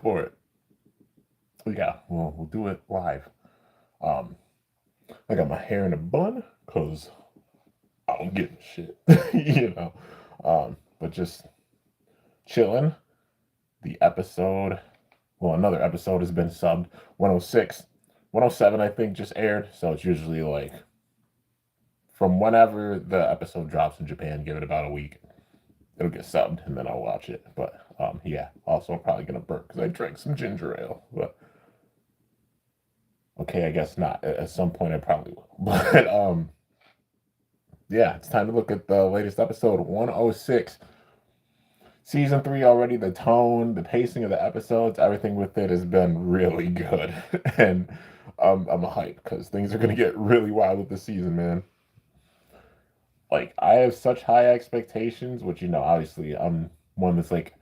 for it. Yeah, we'll do it live. Um, I got my hair in a bun because I don't give a shit, you know. But just chilling. The episode, well, another episode has been subbed. 106, 107, I think, just aired. So it's usually like from whenever the episode drops in Japan, give it about a week. It'll get subbed and then I'll watch it. But yeah, also I'm probably gonna burp because I drank some ginger ale. But okay, I guess not. At some point I probably will. But yeah, it's time to look at the latest episode 106. Season 3 already, the tone, the pacing of the episodes, everything with it has been really good. And I'm hyped because things are going to get really wild with the season, man. Like, I have such high expectations, which, obviously I'm one that's like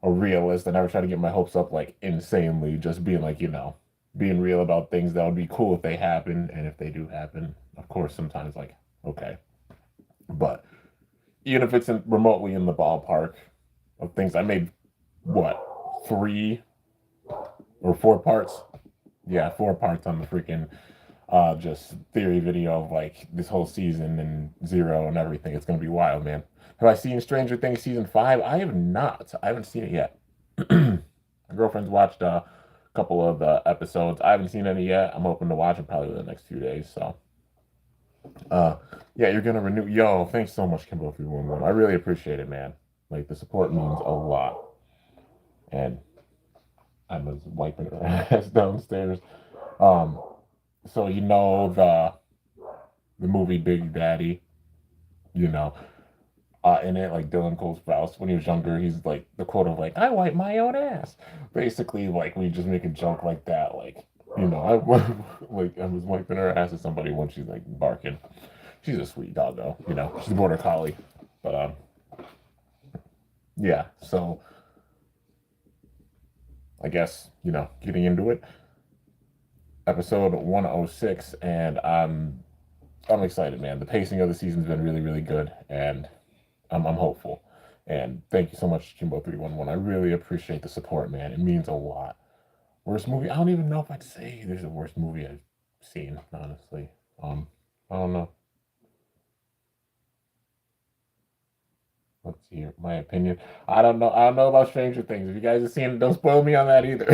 a realist. I never try to get my hopes up like insanely, just being like, being real about things that would be cool if they happen. And if they do happen, of course, sometimes like, okay. But even if it's remotely in the ballpark of things I made, what, 3 or 4 parts? Yeah, 4 parts on the freaking just theory video of like this whole season and Zero and everything. It's gonna be wild, man. Have I seen Stranger Things season 5? I have not. I haven't seen it yet. My girlfriend's watched a couple of the episodes. I haven't seen any yet. I'm hoping to watch it probably in the next few days. So, uh, yeah, you're gonna renew. Yo, thanks so much, Kimbo311. I really appreciate it, man. Like the support means a lot. And I was wiping her ass downstairs. Um, so the movie Big Daddy, you know, in it, like Dylan Cole Sprouse, when he was younger, he's like the quote of like, "I wipe my own ass." Basically, like we just make a joke like that, like I like I was wiping her ass at somebody when she's like barking. She's a sweet dog though, she's a border collie, but yeah. So I guess getting into it, episode 106, and I'm excited, man. The pacing of the season's been really, really good, and I'm hopeful. And thank you so much, Jimbo311. I really appreciate the support, man. It means a lot. Worst movie? I don't even know if I'd say there's a worst movie I've seen, honestly. I don't know. Let's see here. My opinion. I don't know. I don't know about Stranger Things. If you guys have seen it, don't spoil me on that either.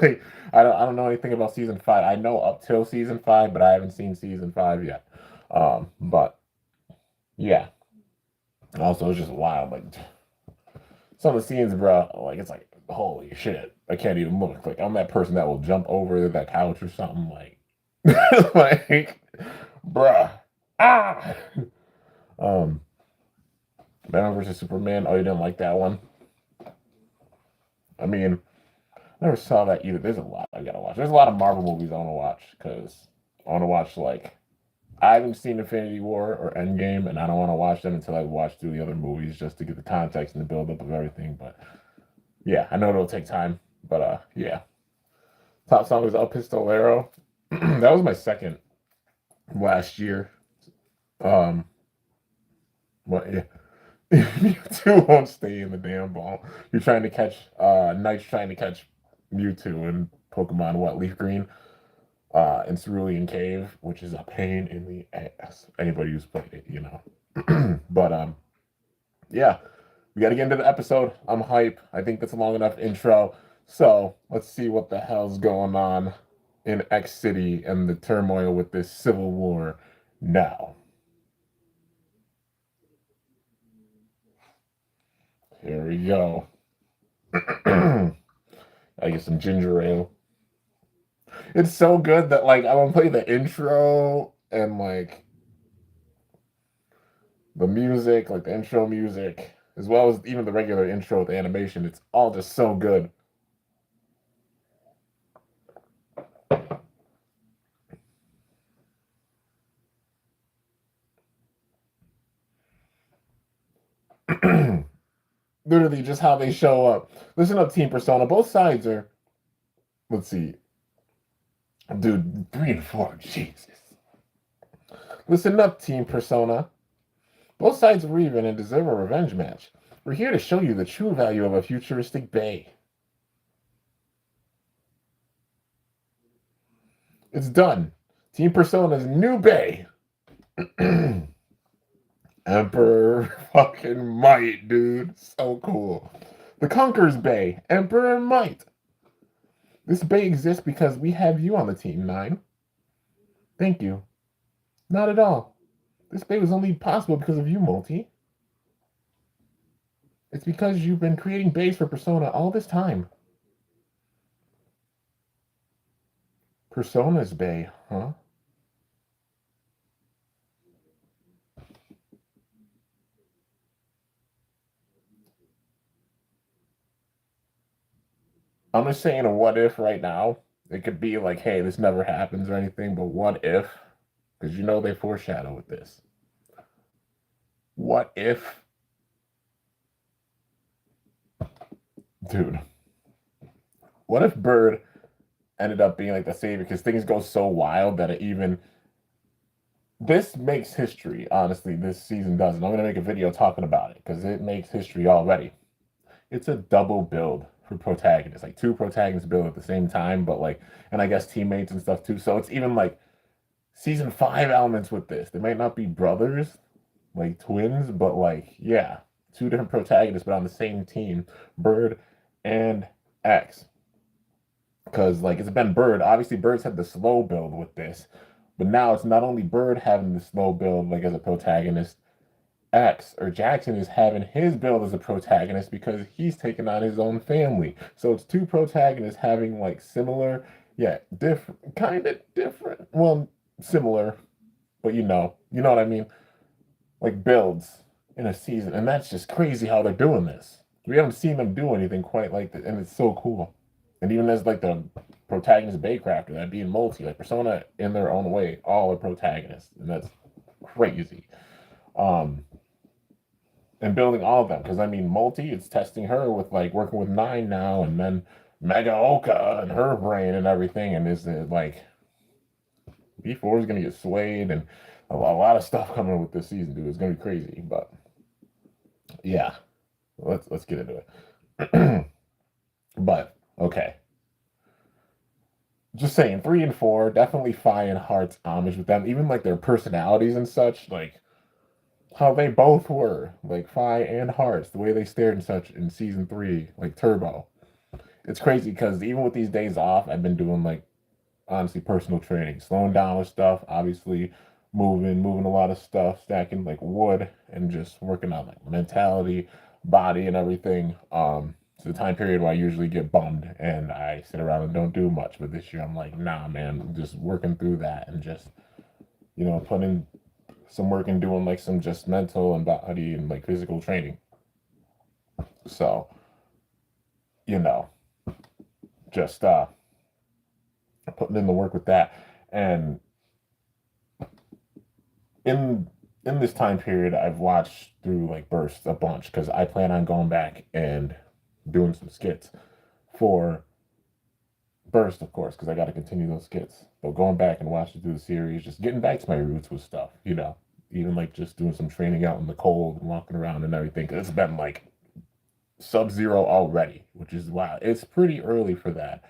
Like, I don't know anything about season 5. I know up till season 5, but I haven't seen season 5 yet. But yeah. Also, it's just wild. Like some of the scenes, bro. Like it's like holy shit. I can't even look. Like I'm that person that will jump over that couch or something. Like, like, bruh. Ah. Um, Batman versus Superman. Oh, you didn't like that one? I mean, I never saw that either. There's a lot I gotta watch. There's a lot of Marvel movies I want to watch because I want to watch like I haven't seen Infinity War or Endgame, and I don't want to watch them until I watch through the other movies just to get the context and the build up of everything. But yeah, I know it'll take time. But yeah, top song is El Pistolero. That was my second last year. Um, but yeah. Mewtwo won't stay in the damn ball. You're trying to catch Knight's trying to catch Mewtwo in Pokemon what, Leaf Green? In Cerulean Cave, which is a pain in the ass. Anybody who's played it. But yeah, we gotta get into the episode. I'm hype. I think that's a long enough intro. So let's see what the hell's going on in X City and the turmoil with this civil war now. Here we go. I get some ginger ale. It's so good that like I want to play the intro and like the music, like the intro music, as well as even the regular intro with the animation. It's all just so good. Literally just how they show up. Listen up, Team Persona. Both sides are, let's see, dude, 3 and 4. Jesus. Listen up, Team Persona. Both sides are even and deserve a revenge match. We're here to show you the true value of a futuristic bay. It's done. Team Persona's new Bay. Emperor fucking Might, dude. So cool. The Conqueror's Bay. Emperor Might. This Bay exists because we have you on the team, Nine. Thank you. Not at all. This Bay was only possible because of you, Multi. It's because you've been creating bays for Persona all this time. Persona's Bay, huh? I'm just saying a what if right now. It could be like, hey, this never happens or anything, but what if? Because you know they foreshadow with this. What if, dude? What if Bird ended up being like the savior? Because things go so wild that it even this makes history. Honestly, this season does, and I'm gonna make a video talking about it because it makes history already. It's a double build for protagonists, like two protagonists build at the same time, but like, and I guess teammates and stuff too. So it's even like season 5 elements with this. They might not be brothers, like twins, but like, yeah, two different protagonists, but on the same team, Bird and X. Because like it's been Bird. Obviously, Bird's had the slow build with this, but now it's not only Bird having the slow build like as a protagonist. X or Jackson is having his build as a protagonist because he's taking on his own family. So it's two protagonists having like similar, yeah, different, kind of different. Well, similar, but you know what I mean. Like builds in a season, and that's just crazy how they're doing this. We haven't seen them do anything quite like that, and it's so cool. And even as like the protagonist Baycrafter, that being multi, like Persona in their own way, all are protagonists, and that's crazy. Um, and building all of them. Because I mean, Multi, it's testing her with like working with Nine now, and then Mega Oka and her brain and everything. And is it like B4 is gonna get swayed and a lot of stuff coming with this season, dude. It's gonna be crazy. But yeah, let's get into it. But okay. Just saying, 3 and 4, definitely Fi and Heart's homage with them, even like their personalities and such, like how they both were, like Fi and Hearts, the way they stared and such in season 3, like Turbo. It's crazy because even with these days off, I've been doing like honestly personal training, slowing down with stuff, obviously moving a lot of stuff, stacking like wood, and just working on like mentality, body, and everything. It's the time period where I usually get bummed and I sit around and don't do much. But this year I'm like, nah, man, I'm just working through that and just putting some work and doing like some just mental and body and like physical training. So, you know, just putting in the work with that. And in this time period, I've watched through like bursts a bunch because I plan on going back and doing some skits for burst, of course, because I got to continue those skits. But going back and watching through the series, just getting back to my roots with stuff, even like just doing some training out in the cold and walking around and everything. Cause it's been like sub-zero already, which is wow. It's pretty early for that.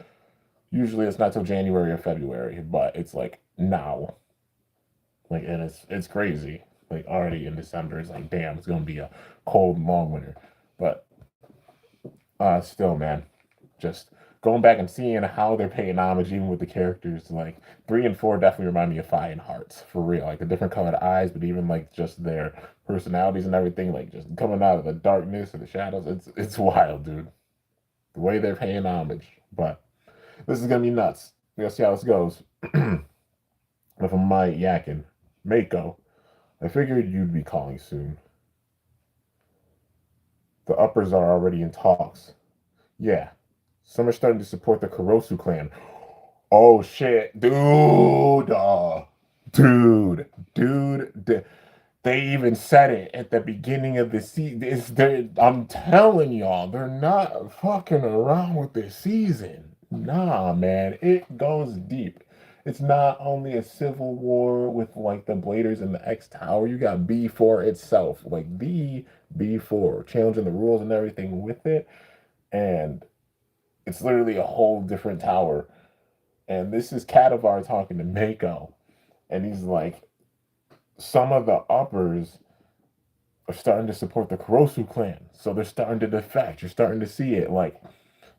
Usually it's not till January or February, but it's like now. Like, and it's crazy. Like already in December, it's like damn, it's gonna be a cold long winter. But still, man, just going back and seeing how they're paying homage, even with the characters, like 3 and 4 definitely remind me of Fi and Hearts for real. Like the different colored eyes, but even like just their personalities and everything, like just coming out of the darkness or the shadows. It's wild, dude. The way they're paying homage. But this is gonna be nuts. We'll see how this goes. With a might yakking. Mako, I figured you'd be calling soon. The uppers are already in talks. Yeah, some are starting to support the Kurosu clan. Oh shit, dude, dude. They even said it at the beginning of the season. I'm telling y'all, they're not fucking around with this season. Nah, man, it goes deep. It's not only a civil war with like the Bladers and the X Tower. You got B4 itself, like the B4, challenging the rules and everything with it, and it's literally a whole different tower And this is Kadavar talking to Mako. And he's like, some of the uppers are starting to support the Kurosu clan. So they're starting to defect. You're starting to see it. Like,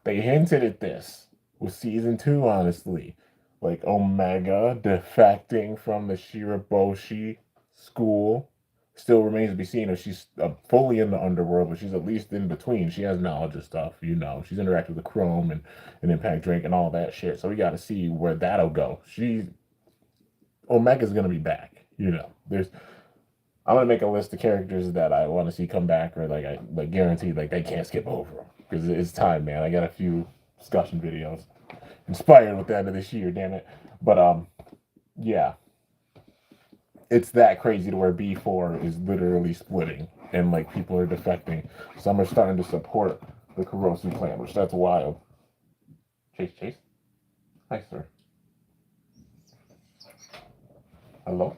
they hinted at this with season 2, honestly. Like Omega defecting from the Shiraboshi school. Still remains to be seen if she's fully in the underworld, but she's at least in between. She has knowledge of stuff, you know. She's interacted with the Chrome and Impact Drake and all that shit. So we got to see where that'll go. Omega's gonna be back, you know. I'm gonna make a list of characters that I want to see come back, or like I like guaranteed like they can't skip over them because it's time, man. I got a few discussion videos inspired with the end of this year, damn it. But yeah, it's that crazy to where B4 is literally splitting and like people are defecting. Some are starting to support the Kurosu clan, which that's wild. Chase. Hi, sir. Hello?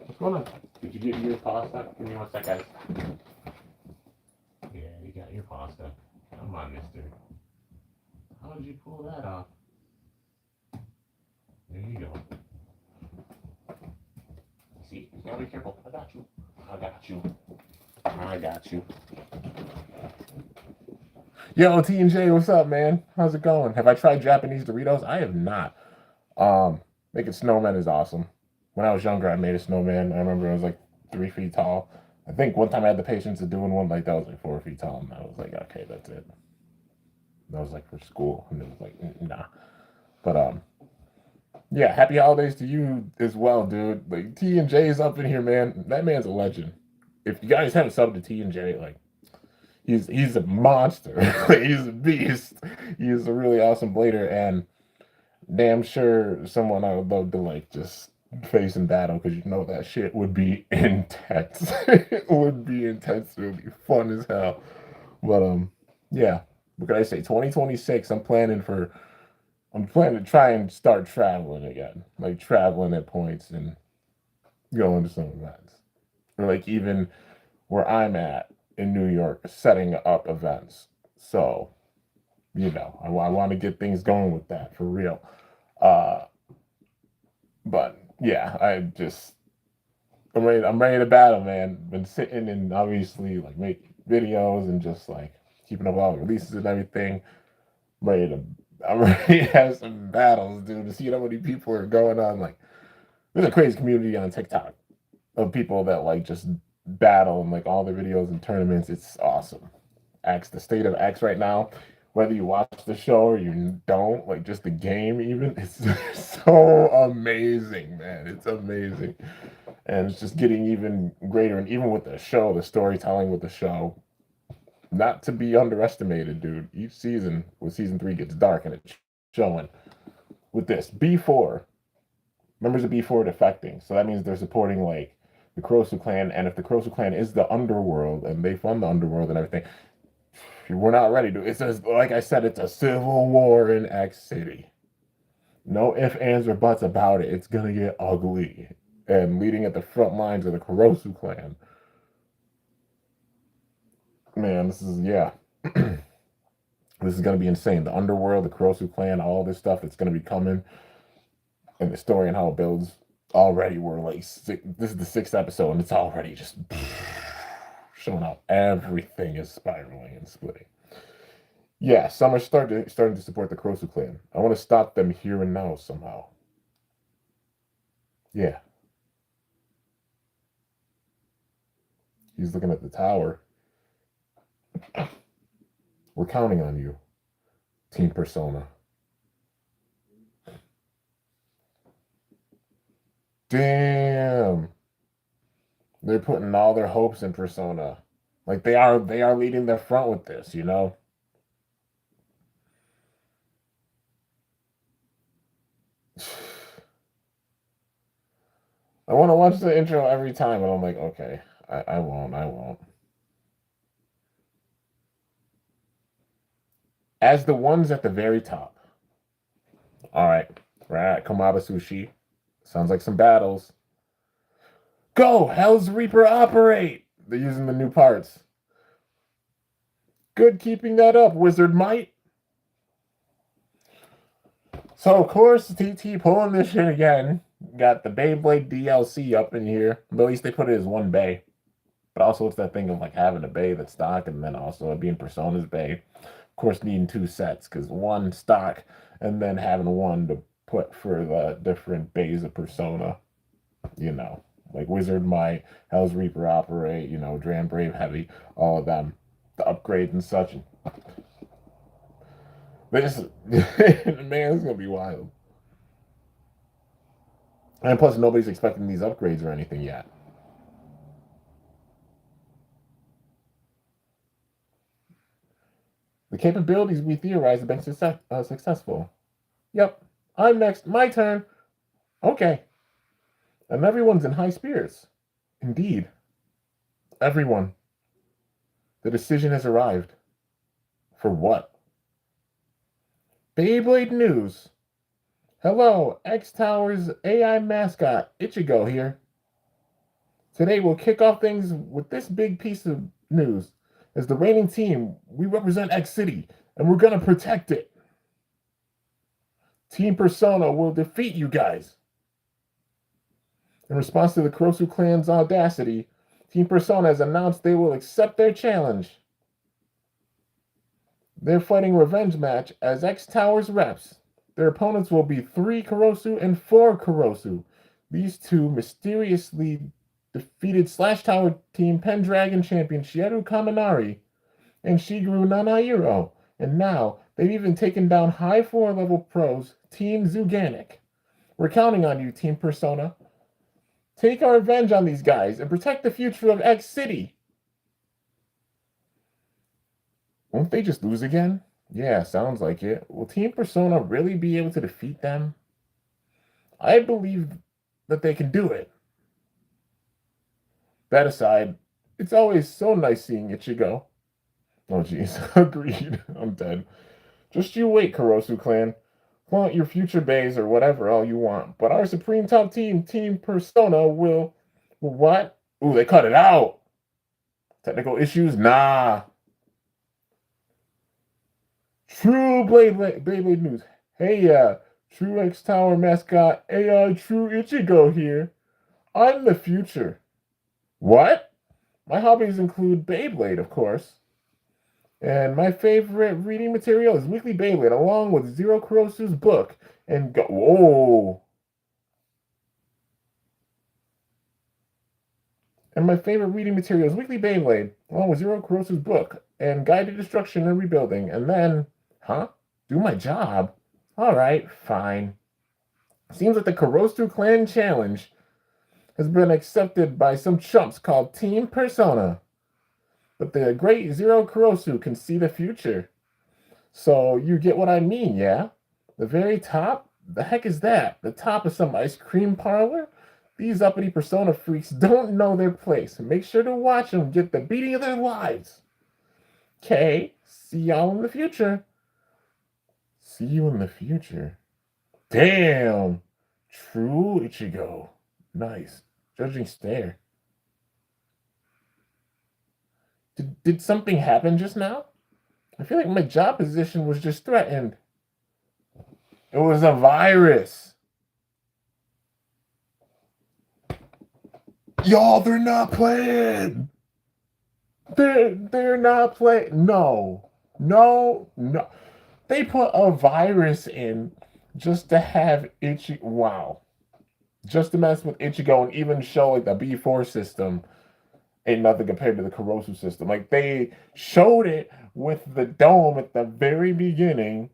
What's going on? Did you get your pasta? Give me 1 sec, guys. Yeah, you got your pasta. Come on, mister. How did you pull that off? There you go. See, you gotta be careful. I got you. Yo, T and J, what's up, man? How's it going? Have I tried Japanese Doritos? I have not. Making snowmen is awesome. When I was younger, I made a snowman. I remember it was like 3 feet tall. I think one time I had the patience of doing one like that was like 4 feet tall, and I was like, okay, that's it. That was like for school, and it was like, nah. But yeah, happy holidays to you as well, dude. Like T and J is up in here, man. That man's a legend. If you guys haven't subbed to T and J, like he's a monster. He's a beast. He's a really awesome blader, and damn sure someone I would love to like just face in battle because you know that shit would be intense. It would be intense. It would be fun as hell. But yeah. What can I say? 2026. I'm planning to try and start traveling again, like traveling at points and going to some events, or like even where I'm at in New York, setting up events. So you know, I want to get things going with that for real. Uh, but yeah, I'm ready to battle, man. Been sitting and obviously like make videos and just like keeping up all the releases and everything. I'm ready to I'm ready to have some battles, dude. To see how many people are going on. Like, there's a crazy community on TikTok of people that like just battle and like all the videos and tournaments. It's awesome. The state of X right now, whether you watch the show or you don't, like just the game even, it's so amazing, man. It's amazing. And it's just getting even greater. And even with the show, the storytelling with the show, not to be underestimated, dude. Each season, with season 3 gets dark and it's showing. With this, B4, members of B4 defecting. So that means they're supporting like the Kurosu clan. And if the Kurosu clan is the underworld and they fund the underworld and everything, we're not ready to. It says, like I said, it's a civil war in X City. No ifs, ands, or buts about it. It's gonna get ugly. And leading at the front lines of the Kurosu clan. Man, this is yeah. This is gonna be insane. The underworld, the Kurosu clan, all this stuff that's gonna be coming, and the story and how it builds. Already, we're like this is the 6th episode, and it's already just showing how everything is spiraling and splitting. Yeah, some are starting to support the Kurosu clan. I want to stop them here and now somehow. Yeah. He's looking at the tower. We're counting on you, Team Persona. Damn. They're putting all their hopes in Persona. Like they are leading their front with this, you know? I want to watch the intro every time, and I'm like, okay, I won't. As the ones at the very top. All right, we're at Kamaba Sushi. Sounds like some battles. Go, Hell's Reaper operate! They're using the new parts. Good keeping that up, Wizard Might. So of course TT pulling this shit again. Got the Beyblade DLC up in here. But at least they put it as one bay. But also it's that thing of like having a bay that's stock and then also it being Persona's bay. Of course needing two sets because one stock and then having one to put for the different bays of Persona. You know, like Wizard Might, Hell's Reaper Operate, you know, Dram Brave Heavy, all of them, the upgrades and such. This man, it's gonna be wild. And plus, nobody's expecting these upgrades or anything yet. The capabilities we theorized have been successful. Yep, I'm next. My turn. Okay. And everyone's in high spirits. Indeed. Everyone. The decision has arrived. For what? Beyblade News. Hello, X Tower's AI mascot, Ichigo here. Today we'll kick off things with this big piece of news. As the reigning team, we represent X City, and we're gonna protect it. Team Persona will defeat you guys. In response to the Kurosu clan's audacity, Team Persona has announced they will accept their challenge. They're fighting a revenge match as X Tower's reps. Their opponents will be 3 Kurosu and 4 Kurosu. These two mysteriously defeated Slash Tower Team Pendragon champion Shieru Kaminari and Shigeru Nanahiro. And now they've even taken down high 4 level pros Team Zuganic. We're counting on you, Team Persona. Take our revenge on these guys and protect the future of X City. Won't they just lose again? Yeah, sounds like it. Will Team Persona really be able to defeat them? I believe that they can do it. That aside, it's always so nice seeing Ichigo. Oh jeez, agreed. I'm dead. Just you wait, Kurosu clan. Want your future bays or whatever all you want, but our supreme top team, Team Persona, will what? Ooh, they cut it out. Technical issues? Nah. True Beyblade news. Hey, True X Tower mascot AI True Ichigo here. I'm the future. What? My hobbies include Beyblade, of course. And my favorite reading material is Weekly Beyblade, along with Zero Kurosu's book. And go. Whoa. And my favorite reading material is Weekly Beyblade, along with Zero Kurosu's book, and Guide to Destruction and Rebuilding. And then, do my job? Alright, fine. Seems like the Kurosu Clan Challenge has been accepted by some chumps called Team Persona. But the great Zero Kurosu can see the future. So you get what I mean, yeah? The very top? The heck is that? The top of some ice cream parlor? These uppity Persona freaks don't know their place. Make sure to watch them get the beating of their lives. Okay, see y'all in the future. See you in the future. Damn! True Ichigo. Nice. Judging stare. Did something happen just now? I feel like my job position was just threatened. It was a virus. Y'all, they're not playing. They're not playing. No. They put a virus in just to have Ichigo. Wow. Just to mess with Ichigo and even show like the B4 system ain't nothing compared to the Kurosu system. Like they showed it with the dome at the very beginning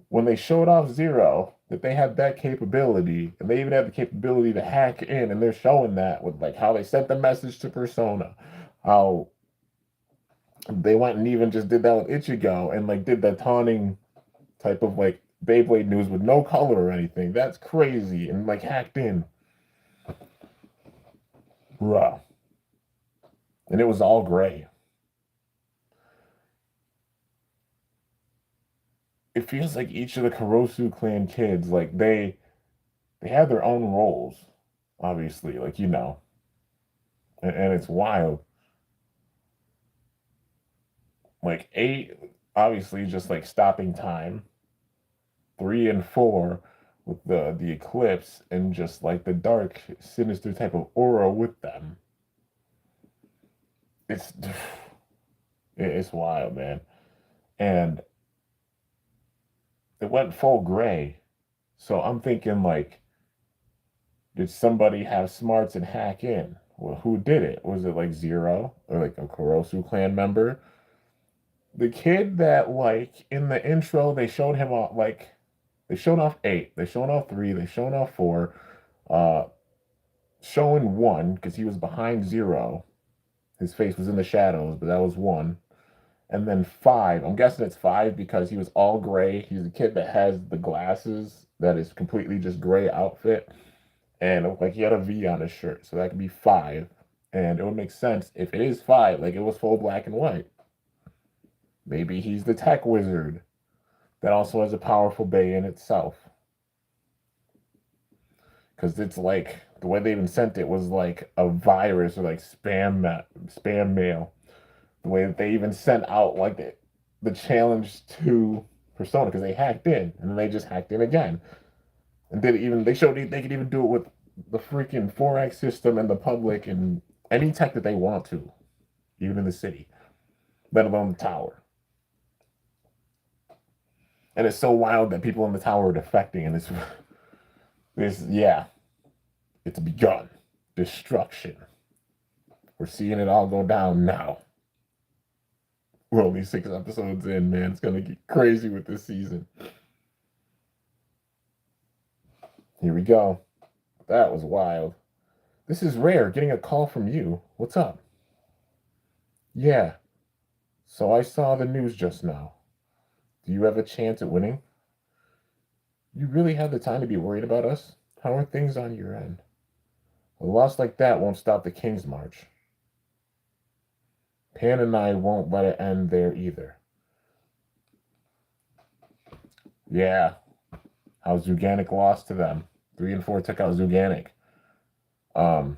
when they showed off Zero that they had that capability, and they even had the capability to hack in, and they're showing that with like how they sent the message to Persona, how they went and even just did that with Ichigo and like did the taunting type of like Beyblade news with no color or anything. That's crazy and like hacked in. Bruh. And it was all gray. It feels like each of the Kurosu clan kids, like they have their own roles, obviously, like and it's wild. Like 8, obviously, just like stopping time. 3 and 4 with the eclipse and just like the dark, sinister type of aura with them. It's it's wild, man. And it went full gray. So I'm thinking like, did somebody have smarts and hack in? Well, who did it? Was it like Zero or like a Kurosu clan member? The kid that like in the intro they showed him off like they showed off 8, they showed off 3, they showed off 4, uh showing 1 because he was behind 0. His face was in the shadows, but that was 1. And then 5, I'm guessing it's 5 because he was all gray. He's the kid that has the glasses that is completely just gray outfit. And it looked like he had a V on his shirt. So that could be 5. And it would make sense if it is 5, like it was full black and white. Maybe he's the tech wizard that also has a powerful bay in itself. Because it's like, the way they even sent it was like a virus or like spam mail. The way that they even sent out like the challenge to Persona, because they hacked in and then they just hacked in again. And they showed they could even do it with the freaking 4X system and the public and any tech that they want to, even in the city, let alone the tower. And it's so wild that people in the tower are defecting, and it's begun. Destruction. We're seeing it all go down now. We're only 6 episodes in, man. It's gonna get crazy with this season. Here we go. That was wild. This is rare, getting a call from you. What's up? Yeah. So I saw the news just now. Do you have a chance at winning? You really have the time to be worried about us? How are things on your end? A loss like that won't stop the King's March. Pan and I won't let it end there either. Yeah. How Zuganic lost to them. 3 and 4 took out Zuganic. They're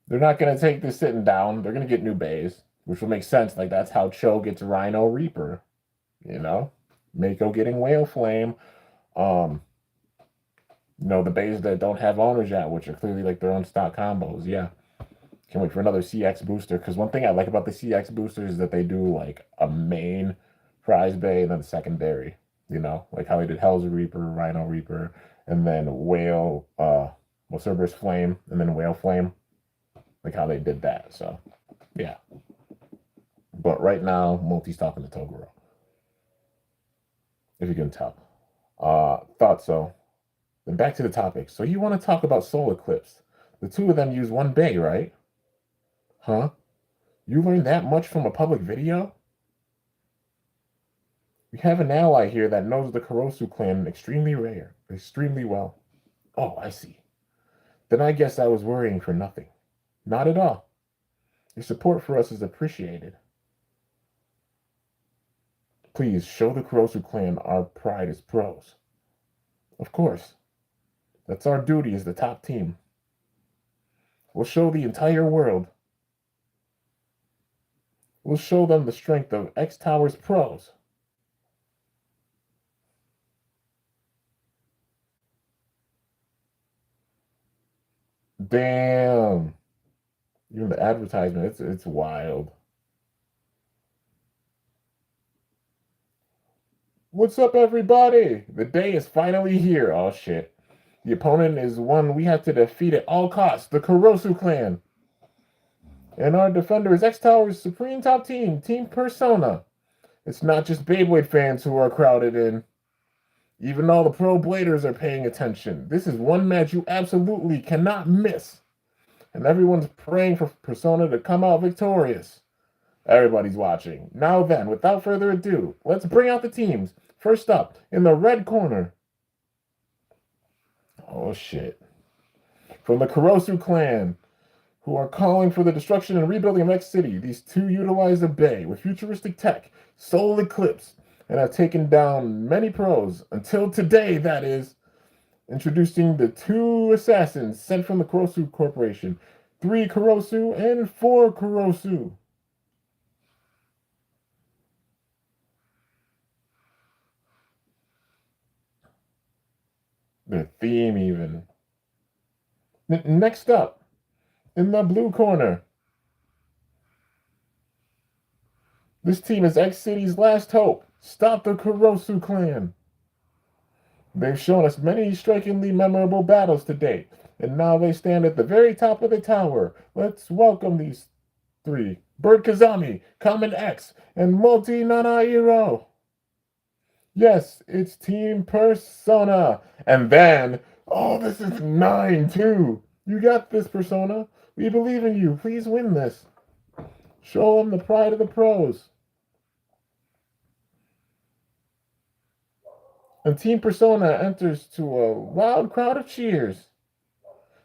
not going to take this sitting down. They're going to get new bays, which will make sense. Like, that's how Cho gets Rhino Reaper. You know? Mako getting Whale Flame. The bays that don't have owners yet, which are clearly like their own stock combos. Yeah. Can't wait for another CX booster. Because one thing I like about the CX boosters is that they do like a main prize bay and then secondary. Like how they did Hell's Reaper, Rhino Reaper, and then Whale, Cerberus Flame, and then Whale Flame. Like how they did that. So, yeah. But right now, Multi's talking to Toguro. If you can tell. Thought so. Then back to the topic. So you want to talk about Soul Eclipse. The two of them use one bay, right? Huh? You learned that much from a public video? We have an ally here that knows the Kurosu clan extremely well. Oh, I see. Then I guess I was worrying for nothing. Not at all. Your support for us is appreciated. Please show the Kurosu clan our pride as pros. Of course. That's our duty as the top team. We'll show the entire world. We'll show them the strength of X Tower's pros. Damn. Even the advertisement, it's wild. What's up, everybody? The day is finally here. Oh, shit. The opponent is one we have to defeat at all costs, the Kurosu clan. And our defender is X Tower's supreme top team, Team Persona. It's not just Beyblade fans who are crowded in. Even all the pro bladers are paying attention. This is one match you absolutely cannot miss. And everyone's praying for Persona to come out victorious. Everybody's watching. Now then, without further ado, let's bring out the teams. First up, in the red corner. Oh, shit. From the Kurosu clan, who are calling for the destruction and rebuilding of X City. These two utilize a bay with futuristic tech, Soul Eclipse, and have taken down many pros, until today, that is. Introducing the 2 assassins sent from the Kurosu Corporation. 3 Kurosu and 4 Kurosu. their theme even. Next up, in the blue corner, this team is X City's last hope. Stop the Kurosu clan. They've shown us many strikingly memorable battles to date, and now they stand at the very top of the tower. Let's welcome these three. Bird Kazami, Common X, and Multi Nanairo. Yes, it's Team Persona. And then, oh, this is 9 too. You got this, Persona. We believe in you. Please win this. Show them the pride of the pros. And Team Persona enters to a loud crowd of cheers.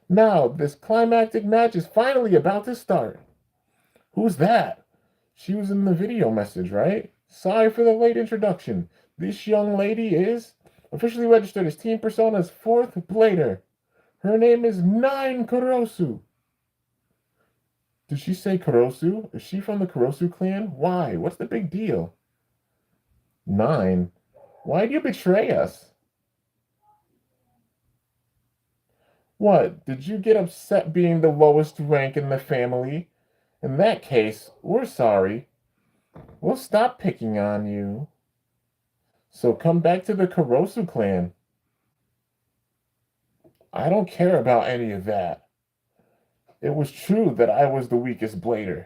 Now, this climactic match is finally about to start. Who's that? She was in the video message, right? Sorry for the late introduction. This young lady is officially registered as Team Persona's 4th blader. Her name is 9 Kurosu. Did she say Kurosu? Is she from the Kurosu clan? Why? What's the big deal? 9? Why'd you betray us? What? Did you get upset being the lowest rank in the family? In that case, we're sorry. We'll stop picking on you. So come back to the Kurosu clan. I don't care about any of that. It was true that I was the weakest blader.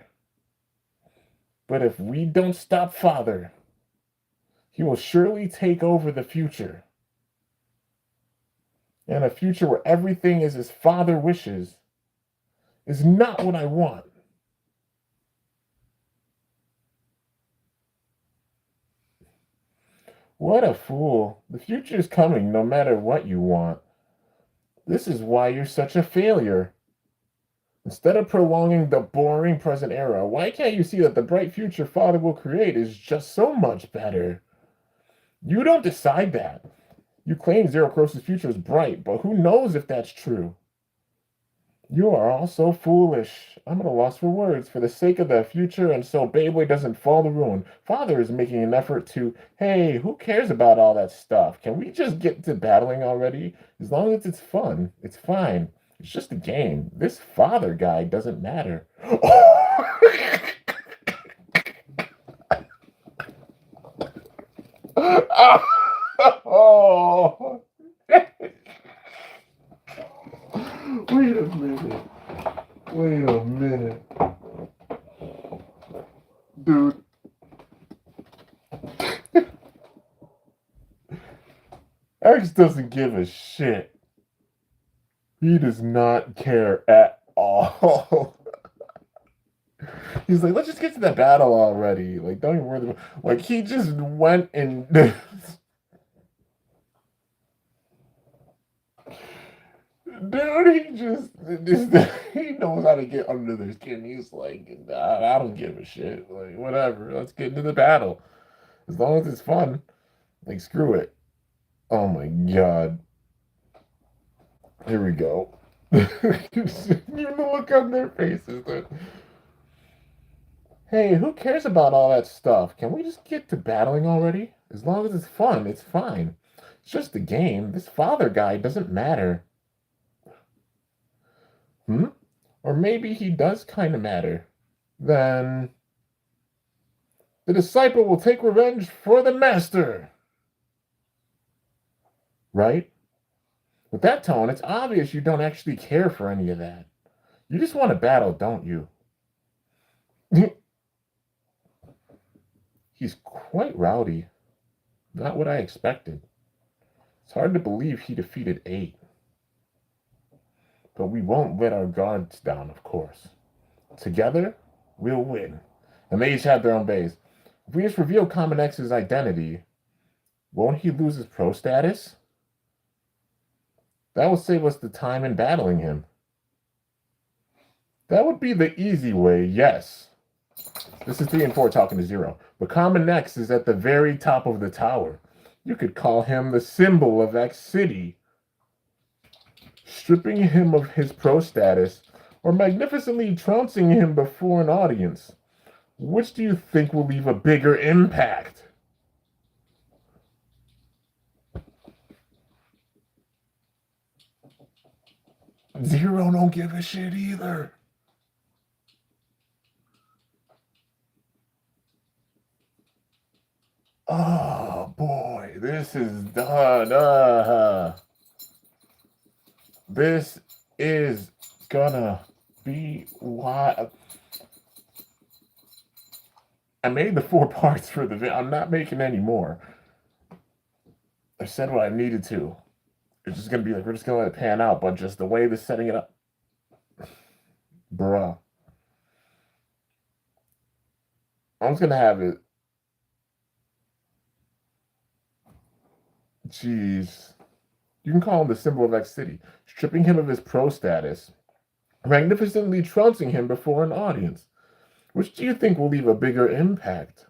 But if we don't stop Father, he will surely take over the future. And a future where everything is as Father wishes is not what I want. What a fool. The future is coming no matter what you want. This is why you're such a failure. Instead of prolonging the boring present era, why can't you see that the bright future Father will create is just so much better? You don't decide that. You claim Zero Cross's future is bright, but who knows if that's true? You are all so foolish. I'm at a loss for words. For the sake of the future and so Beyblade doesn't fall to ruin, Father is making an effort to, hey, who cares about all that stuff? Can we just get to battling already? As long as it's fun, it's fine. It's just a game. This Father guy doesn't matter. Oh. Wait a minute. Wait a minute. Dude. X doesn't give a shit. He does not care at all. He's like, let's just get to that battle already. Like, don't even worry about. Like, he just went and. Dude, he knows how to get under their skin. He's like, I don't give a shit. Like, whatever. Let's get into the battle. As long as it's fun. Like, screw it. Oh my god. Here we go. You look on their faces. Dude. Hey, who cares about all that stuff? Can we just get to battling already? As long as it's fun, it's fine. It's just a game. This Father guy doesn't matter. Or maybe he does kind of matter. Then the disciple will take revenge for the master. Right? With that tone, it's obvious you don't actually care for any of that. You just want to battle, don't you? He's quite rowdy. Not what I expected. It's hard to believe he defeated 8. But we won't let our guards down, of course. Together, we'll win. And they each have their own base. If we just reveal Common X's identity, won't he lose his pro status? That will save us the time in battling him. That would be the easy way, yes. This is 3 and 4 talking to 0. But Common X is at the very top of the tower. You could call him the symbol of X City. Stripping him of his pro status, or magnificently trouncing him before an audience. Which do you think will leave a bigger impact? Zero don't give a shit either. Oh boy, this is done. This is gonna be wild. I made the 4 parts for the video. I'm not making any more. I said what I needed to. It's just gonna be like, we're just gonna let it pan out, but just the way they're setting it up. Bruh. I'm just gonna have it. Jeez. You can call him the symbol of X City, stripping him of his pro status, magnificently trouncing him before an audience. Which do you think will leave a bigger impact?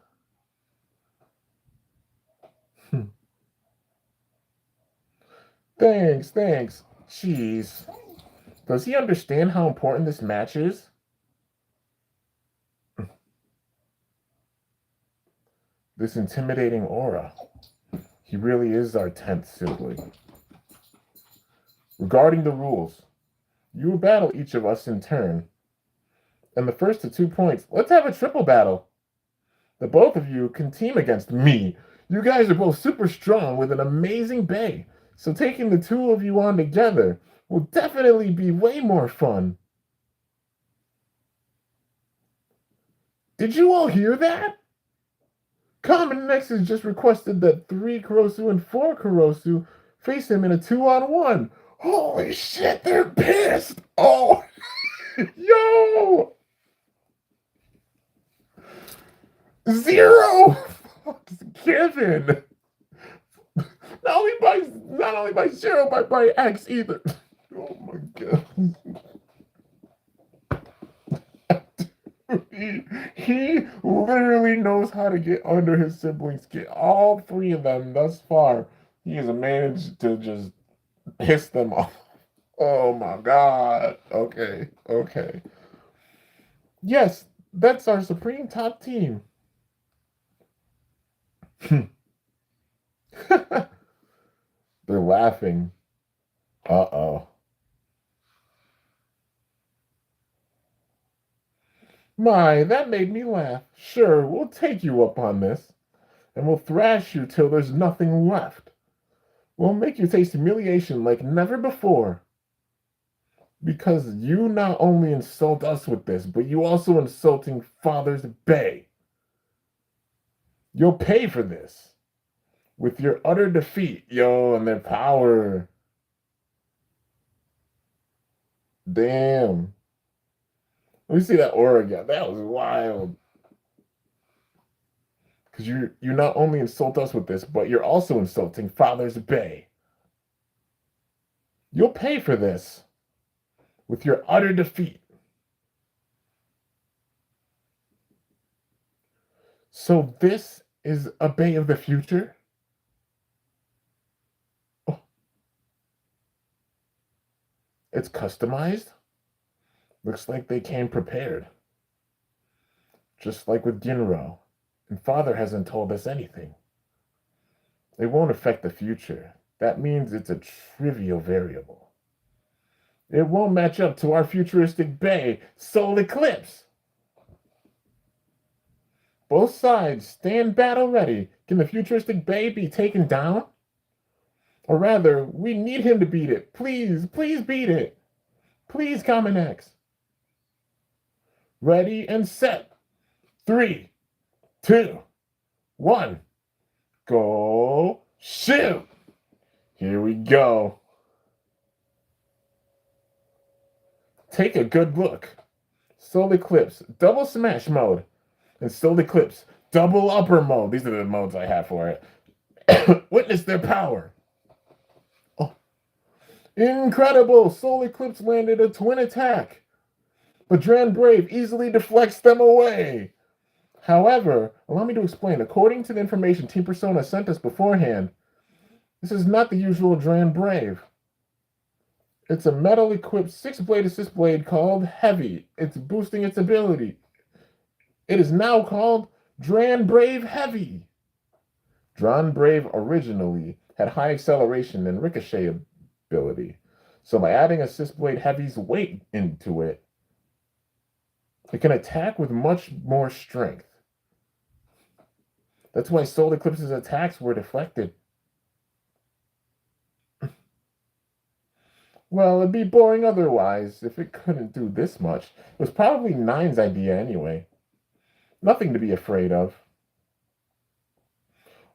Thanks. Jeez. Does he understand how important this match is? This intimidating aura. He really is our 10th sibling. Regarding the rules, you will battle each of us in turn. And the first to 2 points, let's have a triple battle. The both of you can team against me. You guys are both super strong with an amazing bay. So taking the 2 of you on together will definitely be way more fun. Did you all hear that? Common Nexus just requested that 3 Kurosu and 4 Kurosu face him in a 2-on-1. Holy shit, they're pissed! Oh, yo! Zero fucks given. Not only by Zero, but by X either. Oh my god. He literally knows how to get under his siblings' skin. All 3 of them thus far, he has managed to just piss them off. Oh my god. Okay. Yes, that's our supreme top team. They're laughing. Uh-oh. My, that made me laugh. Sure, we'll take you up on this. And we'll thrash you till there's nothing left. We'll make you taste humiliation like never before. Because you not only insult us with this, but you also insulting Father's Bay. You'll pay for this. With your utter defeat, yo, and their power. Damn. Let me see that aura again. That was wild. Because you not only insult us with this, but you're also insulting Father's Bay. You'll pay for this. With your utter defeat. So this is a Bay of the future? Oh. It's customized? Looks like they came prepared. Just like with Ginro. And Father hasn't told us anything. It won't affect the future. That means it's a trivial variable. It won't match up to our futuristic Bay, Soul Eclipse. Both sides stand battle ready. Can the futuristic Bay be taken down? Or rather, we need him to beat it. Please beat it. Please, Common X. Ready and set. 3, 2, 1. Go shoot. Here we go. Take a good look. Soul Eclipse, double smash mode. And Soul Eclipse, double upper mode. These are the modes I have for it. Witness their power. Oh. Incredible! Soul Eclipse landed a twin attack. But Dran Brave easily deflects them away. However, allow me to explain. According to the information Team Persona sent us beforehand, this is not the usual Dran Brave. It's a metal-equipped 6-blade assist blade called Heavy. It's boosting its ability. It is now called Dran Brave Heavy. Dran Brave originally had high acceleration and ricochet ability. So by adding Assist Blade Heavy's weight into it, it can attack with much more strength. That's why Solar Eclipse's attacks were deflected. Well, it'd be boring otherwise if it couldn't do this much. It was probably Nine's idea anyway. Nothing to be afraid of.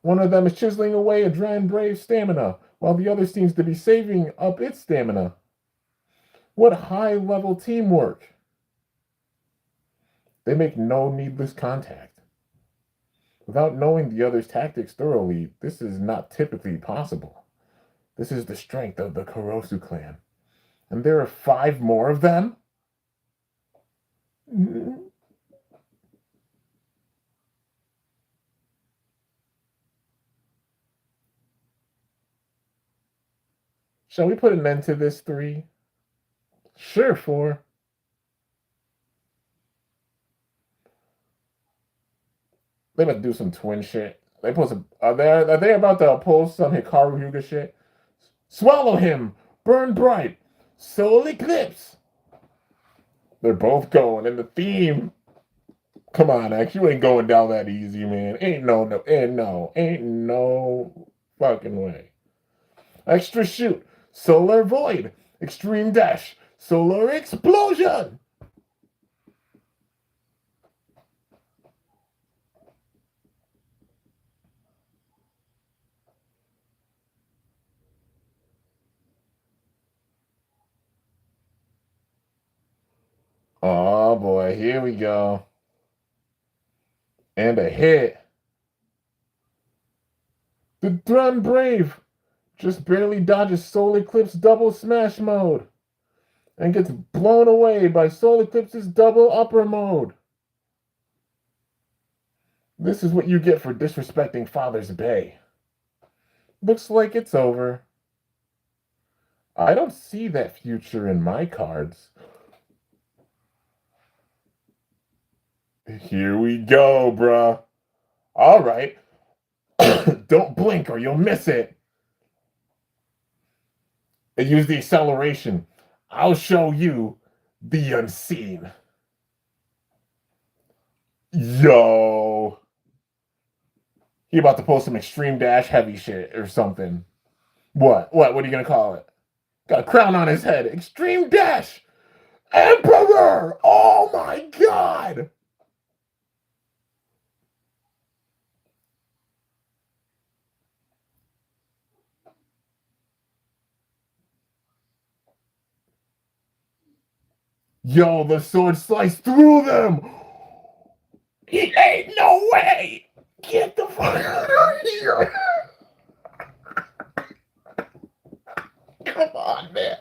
One of them is chiseling away a Dran Brave's stamina, while the other seems to be saving up its stamina. What high-level teamwork! They make no needless contact. Without knowing the other's tactics thoroughly, this is not typically possible. This is the strength of the Kurosu clan. And there are 5 more of them? Shall we put an end to this 3? Sure, 4. They about to do some twin shit. They post are they about to post some Hikaru Hyuga shit? Swallow him! Burn bright! Soul Eclipse! They're both going in the theme. Come on, X, you ain't going down that easy, man. Ain't no fucking way. Extra shoot, solar void, extreme dash, solar explosion. Oh boy, here we go. And a hit. The Dran Brave just barely dodges Soul Eclipse double smash mode and gets blown away by Soul Eclipse's double upper mode. This is what you get for disrespecting Father's Bay. Looks like it's over. I don't see that future in my cards. Here we go, bruh. All right. Don't blink or you'll miss it. And use the acceleration. I'll show you the unseen. Yo. He about to post some extreme dash heavy shit or something. What are you gonna call it? Got a crown on his head. Extreme dash! Emperor! Oh my god! Yo, the sword sliced through them! He ain't no way! Get the fuck out of here! Come on, man.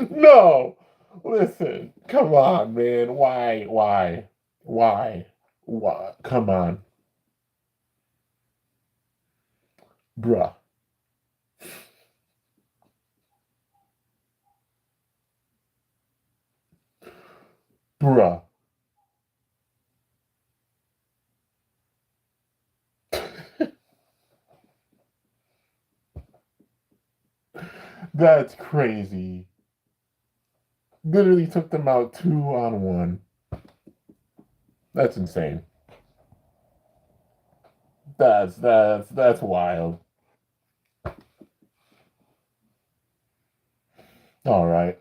No! Listen, come on, man. Why? Come on. Bruh. Bruh. That's crazy. Literally took them out 2-on-1. That's insane. That's wild. All right.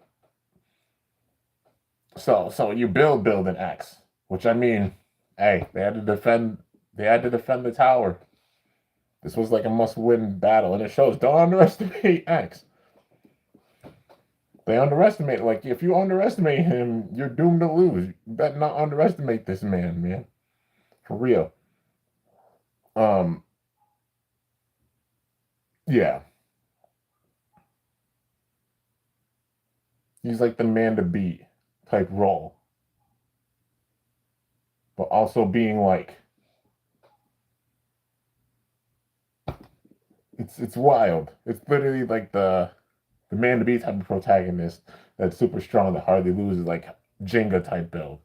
So you build an X, which I mean, hey, they had to defend the tower. This was like a must-win battle, and it shows. Don't underestimate X. They underestimate. Like, if you underestimate him, you're doomed to lose. You better not underestimate this man. For real. Yeah. He's like the man to beat type role. But also being like, it's wild. It's literally like the man to beat type of protagonist that's super strong that hardly loses, like Jenga type build.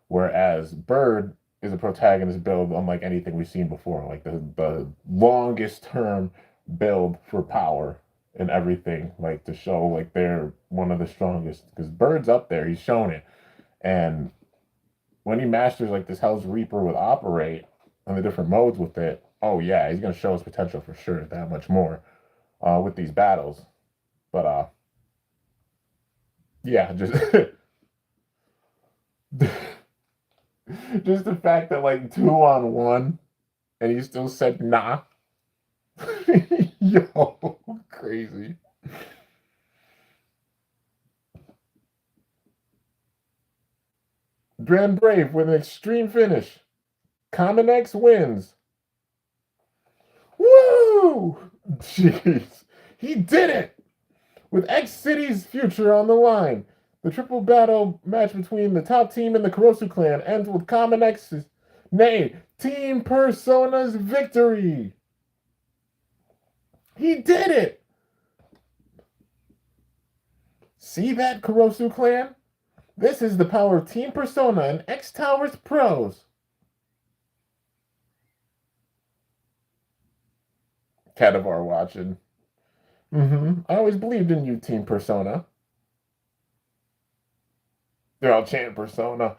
Whereas Bird is a protagonist build unlike anything we've seen before. Like the longest term build for power and everything, like to show like they're one of the strongest. Because Bird's up there, he's shown it. And when he masters like this Hell's Reaper with Operate and the different modes with it, oh yeah, he's gonna show his potential for sure, that much more with these battles. But yeah, just just the fact that like 2-on-1 and he still said nah. Yo, crazy. Grand Brave with an extreme finish. Common X wins. Woo! Jeez. He did it! With X City's future on the line. The triple battle match between the top team and the Kurosu clan ends with Common X's, nay, Team Persona's victory. He did it! See that, Kurosu clan? This is the power of Team Persona and X Towers pros. Cadavar watching. I always believed in you, Team Persona. They're all chanting Persona.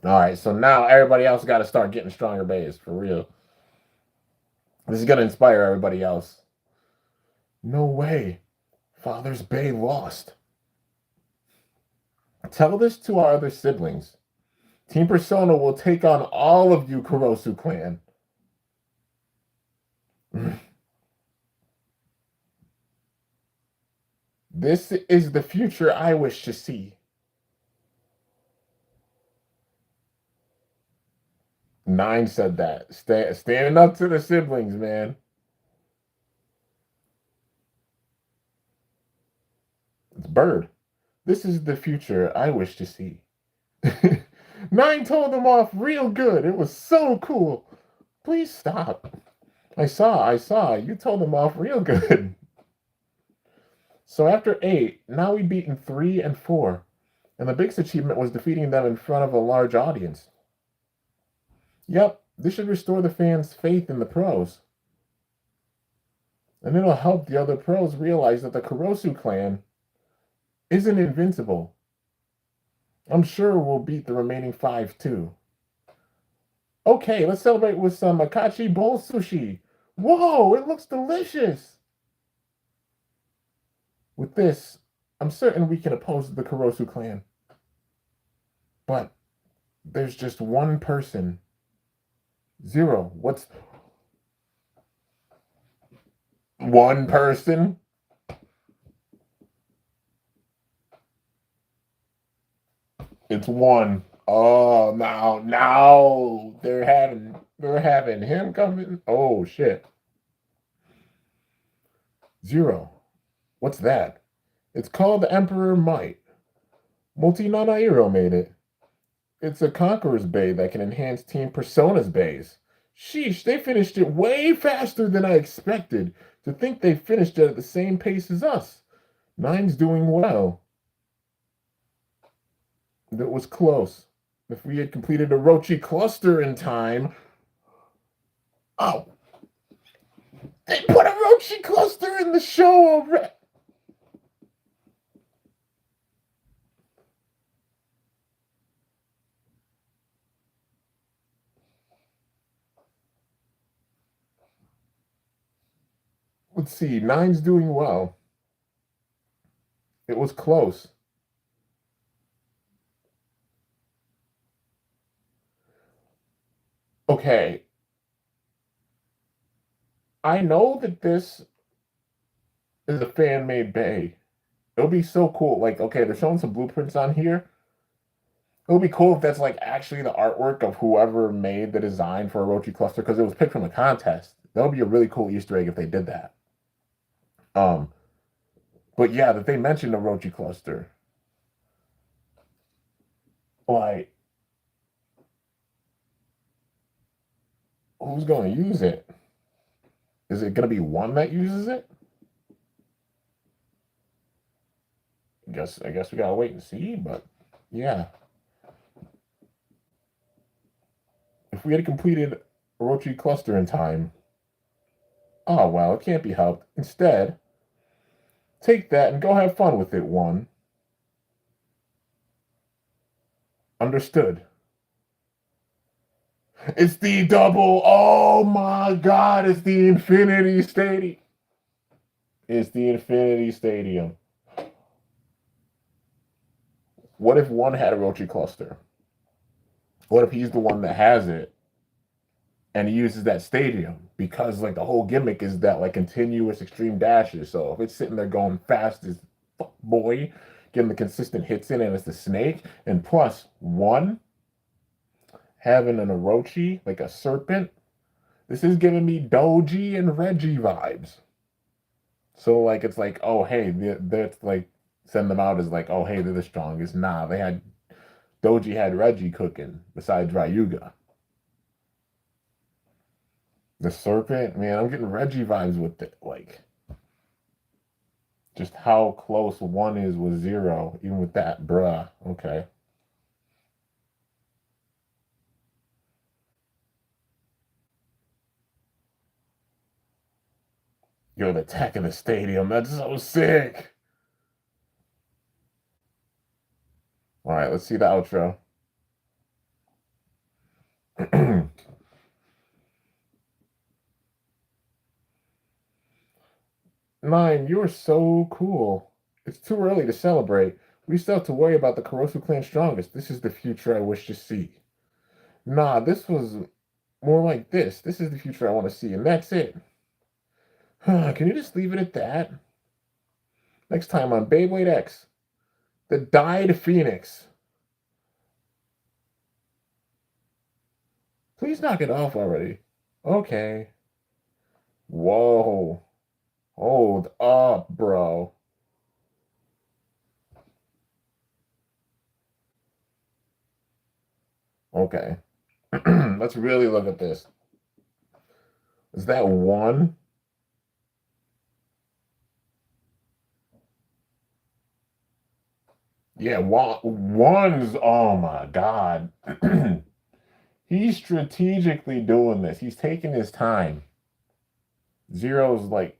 All right, so now everybody else got to start getting stronger bays, for real. This is going to inspire everybody else. No way. Father's Bay lost. Tell this to our other siblings. Team Persona will take on all of you, Kurosu clan. This is the future I wish to see. Nine said that. Standing up to the siblings, man. It's Bird. This is the future I wish to see. Nine told them off real good. It was so cool. Please stop. I saw. You told them off real good. So after 8, now we've beaten 3 and 4. And the biggest achievement was defeating them in front of a large audience. Yep, this should restore the fans' faith in the pros. And it'll help the other pros realize that the Kurosu clan isn't invincible. I'm sure we'll beat the remaining 5 too. Okay, let's celebrate with some Akachi bowl sushi. Whoa, it looks delicious. With this, I'm certain we can oppose the Kurosu clan. But there's just one person. Zero. What's one person? It's one. Oh, now they're having him coming. Oh shit. Zero. What's that? It's called the Emperor Might. Multi Nanairo made it. It's a Conqueror's Bay that can enhance Team Persona's bays. Sheesh, they finished it way faster than I expected. To think they finished it at the same pace as us. Nine's doing well. That was close. If we had completed a Orochi cluster in time. Oh! They put a Orochi cluster in the show already! Let's see. Nine's doing well. It was close. Okay. I know that this is a fan-made bay. It'll be so cool. Like, okay, they're showing some blueprints on here. It would be cool if that's like actually the artwork of whoever made the design for Orochi Cluster because it was picked from a contest. That would be a really cool Easter egg if they did that. But yeah, that they mentioned Orochi Cluster. Like, who's going to use it? Is it going to be one that uses it? I guess we gotta wait and see, but yeah. If we had completed Orochi Cluster in time, oh well, it can't be helped. Instead, take that and go have fun with it, one. Understood. It's the double. Oh my god, it's the Infinity Stadium. It's the Infinity Stadium. What if one had a Orochi Cluster? What if he's the one that has it and he uses that stadium? Because like the whole gimmick is that like continuous extreme dashes. So if it's sitting there going fast as fuck boy, getting the consistent hits in, and it's the snake, and plus one having an Orochi, like a serpent, this is giving me Doji and Reggie vibes. So like it's like, oh hey, that's like send them out as like, oh hey, they're the strongest. Nah, they had Doji had Reggie cooking besides Ryuga. The serpent, man, I'm getting Reggie vibes with it. Like just how close one is with zero, even with that, bruh. Okay. Yo, the tech in the stadium, that's so sick. All right, let's see the outro. Nine, you're so cool. It's too early to celebrate. We still have to worry about the Kurosu clan strongest. This is the future I wish to see. Nah, this was more like this. This is the future I want to see, and that's it. Can you just leave it at that? Next time on Beyblade X, the Dyed Phoenix. Please knock it off already. Okay. Whoa. Hold up, bro. Okay. Let's really look at this. Is that one? Yeah, one's, oh my God. He's strategically doing this. He's taking his time. Zero's like,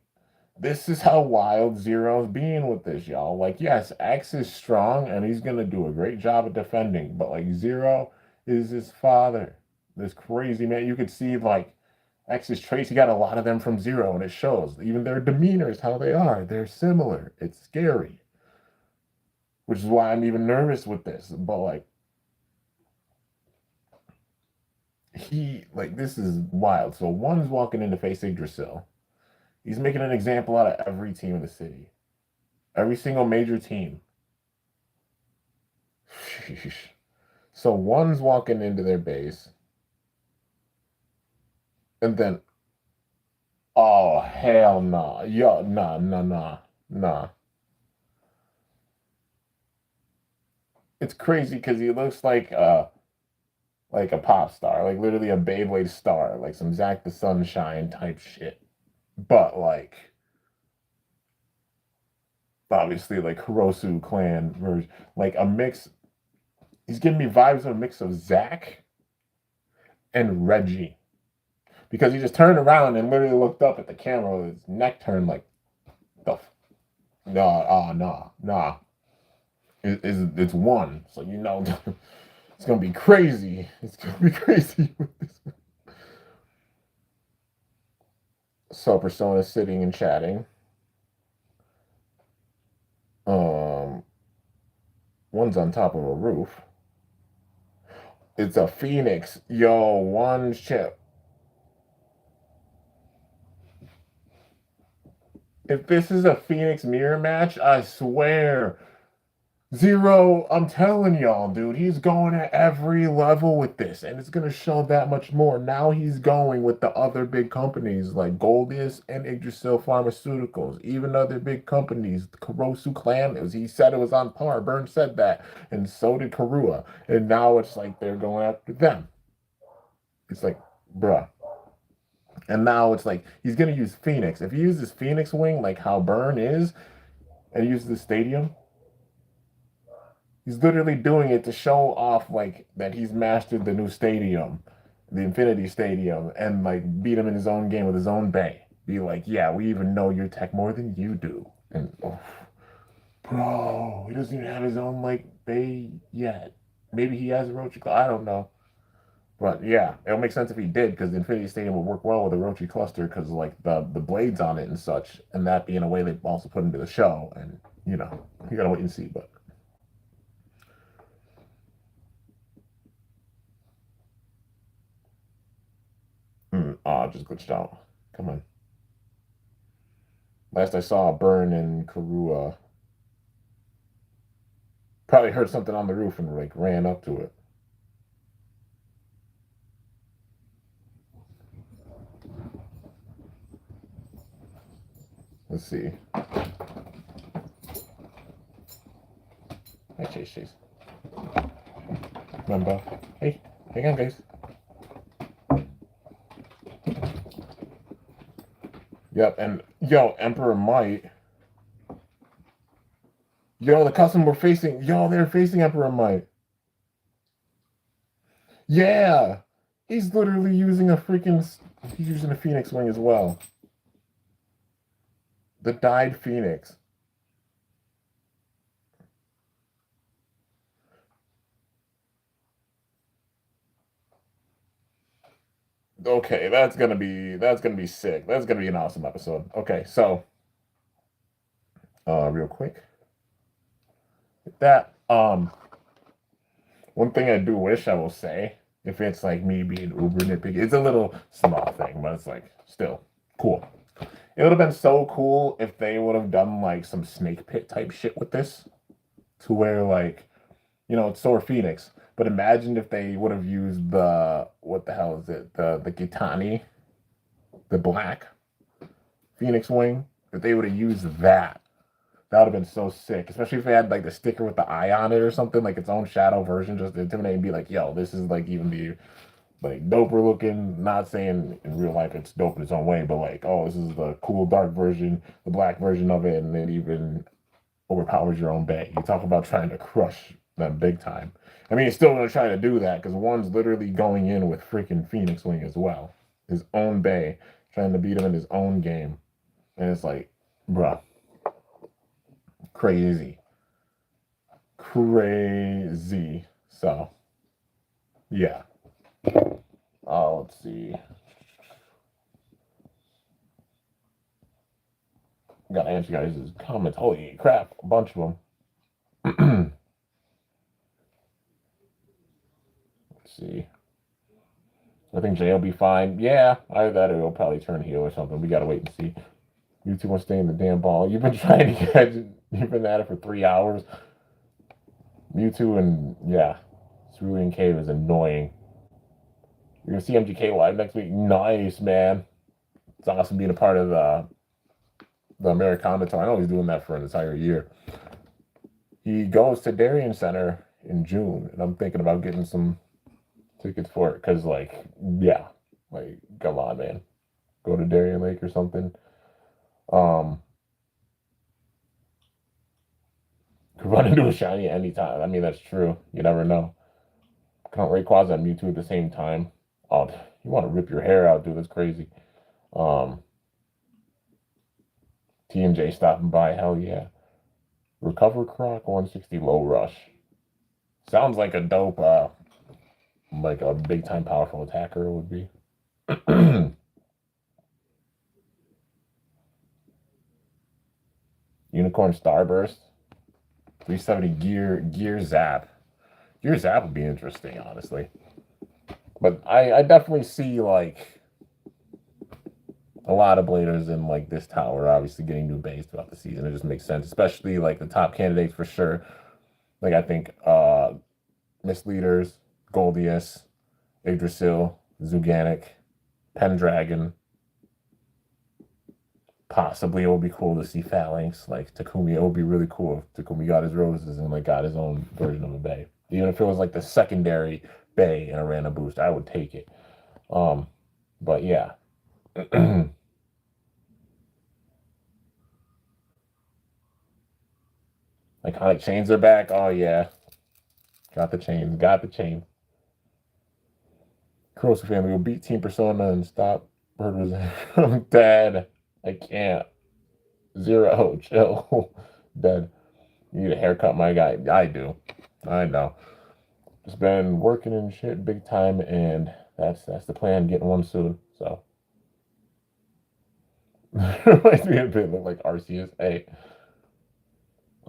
this is how wild Zero's being with this, y'all. Like, yes, X is strong and he's gonna do a great job at defending, but like Zero is his father. This crazy man. You could see like X's traits, he got a lot of them from Zero, and it shows. Even their demeanors, how they are, they're similar. It's scary. Which is why I'm even nervous with this. But like this is wild. So one's walking in to face Yggdrasil. He's making an example out of every team in the city. Every single major team. So one's walking into their base. And then, oh, hell nah. Yo, nah. It's crazy because he looks like a pop star, like literally a Beyblade star, like some Zack the Sunshine type shit. But like obviously like Kurosu clan version, like a mix. He's giving me vibes of a mix of Zack and Reggie. Because he just turned around and literally looked up at the camera with his neck turned like the nah. It's one. So you know it's gonna be crazy. It's gonna be crazy with this one. So Persona sitting and chatting. Um One's on top of a roof. It's a phoenix. Yo, one chip. If this is a Phoenix mirror match, I swear. Zero, I'm telling y'all, dude, he's going at every level with this, and it's gonna show that much more. Now he's going with the other big companies like Goldius and Yggdrasil Pharmaceuticals, even other big companies. The Kurosu clan, he said it was on par. Burn said that, and so did Karua. And now it's like they're going after them. It's like, bruh. And now it's like he's gonna use Phoenix. If he uses Phoenix Wing, like how Burn is, and uses the stadium, He's literally doing it to show off like that he's mastered the new stadium, the Infinity Stadium, and like beat him in his own game with his own bay. Be like, yeah, we even know your tech more than you do. And oh, bro, he doesn't even have his own like bay yet. Maybe he has a Orochi. I don't know. But yeah, it'll make sense if he did, because the Infinity Stadium would work well with the Orochi cluster because like the blades on it and such, and that being a way they also put into the show. And you gotta wait and see. But just glitched out. Come on. Last I saw a burn in Karua. Probably heard something on the roof and like ran up to it. Let's see. Hi, Chase. Remember? Hey, hang on, guys. Yep, and yo, Emperor Might. Yo, the custom we're facing. Yo, they're facing Emperor Might. Yeah, he's literally using a freaking. He's using a Phoenix Wing as well. The dyed Phoenix. Okay, that's gonna be sick. That's gonna be an awesome episode. Okay, so real quick, that one thing I do wish I will say, if it's like me being uber nitpicky, it's a little small thing, but it's like still cool. It would have been so cool if they would have done like some snake pit type shit with this, to where like it's Sword Phoenix. But imagine if they would have used the what the hell is it? The Gitani, the black Phoenix wing. If they would have used that, that would have been so sick. Especially if they had like the sticker with the eye on it or something, like its own shadow version, just to intimidate and be like, yo, this is like even the like doper looking. Not saying in real life it's dope in its own way, but like, oh, this is the cool dark version, the black version of it, and it even overpowers your own bay. You talk about trying to crush them big time. I mean, he's still going to try to do that because one's literally going in with freaking Phoenix Wing as well. His own bay, trying to beat him in his own game. And it's like, bruh, crazy. Crazy. So, yeah. Let's see. Gotta answer you guys' comments. Holy crap, a bunch of them. Let's see. I think Jay will be fine. Yeah, either that or he'll probably turn heel or something. We gotta wait and see. You two want to stay in the damn ball. You've been trying to get. You've been at it for 3 hours. Mewtwo and yeah, Cerulean Cave is annoying. You're gonna see MGK live next week. Nice, man. It's awesome being a part of the Americana tour. I know he's doing that for an entire year. He goes to Darien Center in June, and I'm thinking about getting some tickets for it because, like, yeah, like, come on, man, go to Darien Lake or something. Um, could run into a shiny anytime. I mean, that's true. You never know. Count Rayquaza and Mewtwo at the same time. Oh, you want to rip your hair out, dude? That's crazy. Um, T&J stopping by. Hell yeah. Recover Croc 160 low rush. Sounds like a dope, like a big time powerful attacker would be. Unicorn Starburst. 370 gear zap. Gear zap would be interesting, honestly. But I definitely see like a lot of bladers in like this tower, obviously getting new bays throughout the season. It just makes sense, especially like the top candidates for sure. Like I think Misleaders, Goldius, Yggdrasil, Zuganic, Pendragon. Possibly it would be cool to see Phalanx, like Takumi. It would be really cool if Takumi got his roses and like got his own version of a bay. Even if it was like the secondary bay in a random boost, I would take it. But yeah. Iconic chains are back. Oh yeah. Got the chains. Got the chains. Kurosu family will beat Team Persona and stop Bird. I'm dead. I can't. Zero. Chill. Dead. You need a haircut, my guy. I do. I know. Just been working and shit big time, and that's the plan. Getting one soon. So reminds me a bit look like Arceus. Hey,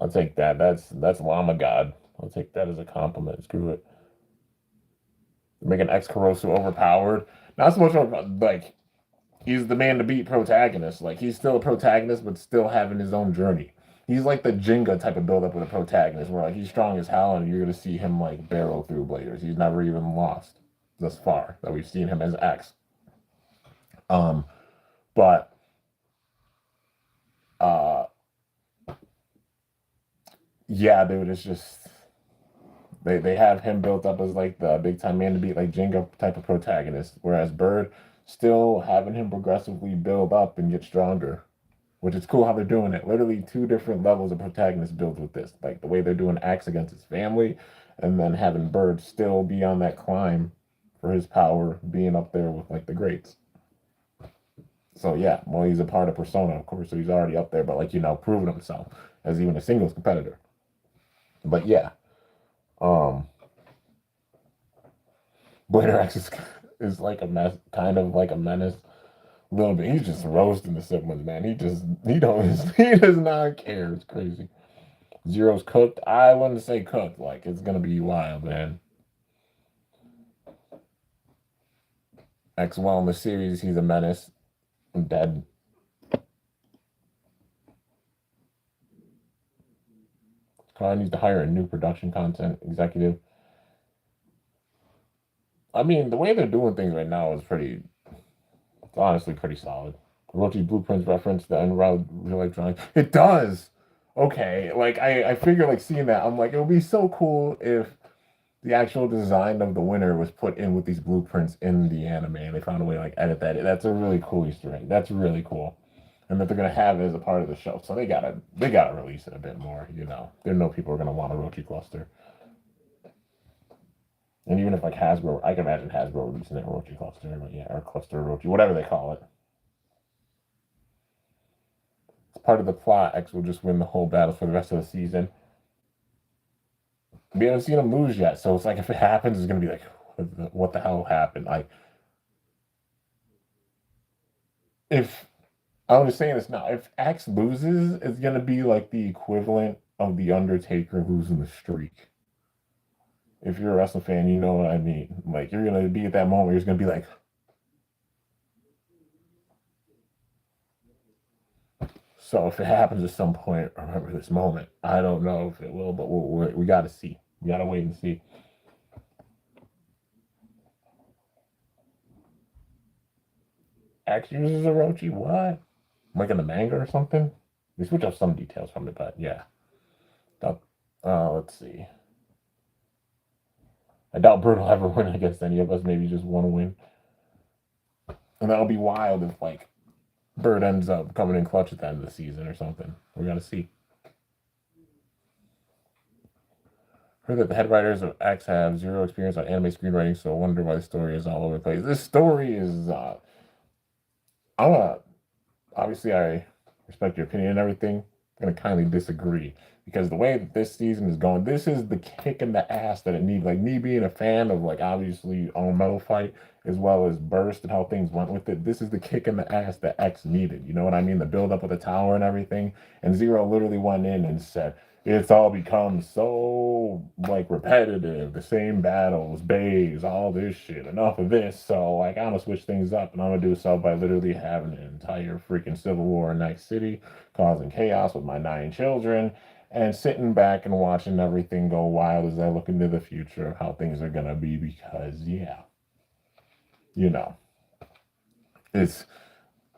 I'll take that. That's Llama God. I'll take that as a compliment. Screw it. Making ex Kurosu overpowered. Not so much like he's the man to beat protagonist. Like he's still a protagonist, but still having his own journey. He's like the Jenga type of build up with a protagonist, where like he's strong as hell, and you're gonna see him like barrel through bladers. He's never even lost thus far that we've seen him as X. But uh, yeah, dude, it's just they have him built up as like the big time man to beat like Jenga type of protagonist, whereas Bird still having him progressively build up and get stronger, which is cool how they're doing it. Literally two different levels of protagonist builds with this, like the way they're doing Axe against his family, and then having Bird still be on that climb for his power, being up there with like the greats. So yeah, well, he's a part of Persona, of course, so he's already up there, but like proving himself as even a singles competitor. But yeah, um, Blader X is like a mess, kind of like a menace. A little bit. He's just roasting the siblings, man. He don't he does not care. It's crazy. Zero's cooked. I wouldn't say cooked. Like it's gonna be wild, man. X well in the series, he's a menace. I'm dead. Car needs to hire a new production content executive. I mean, the way they're doing things right now is it's honestly pretty solid. Orochi Blueprints reference the unreal real drawing. It does. Okay, like I figure like seeing that, I'm like, it would be so cool if the actual design of the winner was put in with these blueprints in the anime, and they found a way to like edit that. That's a really cool Easter egg. That's really cool, and that they're gonna have it as a part of the show. So they gotta release it a bit more. There know people are gonna want a Orochi cluster, and even if like Hasbro, I can imagine Hasbro releasing an Orochi cluster, but yeah, or cluster Orochi, whatever they call it. It's part of the plot. X will just win the whole battle for the rest of the season. We haven't seen him lose yet, so it's like if it happens, it's gonna be like, what the hell happened? Like, if I'm just saying this now, if X loses, it's gonna be like the equivalent of the Undertaker losing the streak. If you're a wrestling fan, you know what I mean. Like, you're gonna be at that moment, you're just gonna be like, so if it happens at some point, remember this moment. I don't know if it will, but we got to see. We got to wait and see. X uses Orochi? What? Like in the manga or something? We switch up some details from it, but yeah. Let's see. I doubt Bird will ever win against any of us. Maybe just one win. And that'll be wild if, like, Bird ends up coming in clutch at the end of the season or something. We got to see. Heard that the head writers of X have zero experience on anime screenwriting, so I wonder why the story is all over the place. This story is, I'm gonna obviously I respect your opinion and everything. I'm gonna kindly disagree because the way that this season is going, this is the kick in the ass that it needs. Like me being a fan of like obviously on Metal Fight as well as Burst and how things went with it. This is the kick in the ass that X needed. You know what I mean? The build up with the tower and everything. And Zero literally went in and said, it's all become so like repetitive, the same battles, bays, all this shit. Enough of this. So like I'm gonna switch things up and I'm gonna do so by literally having an entire freaking civil war in Night City, causing chaos with my 9 children, and sitting back and watching everything go wild as I look into the future of how things are gonna be because yeah, you know, it's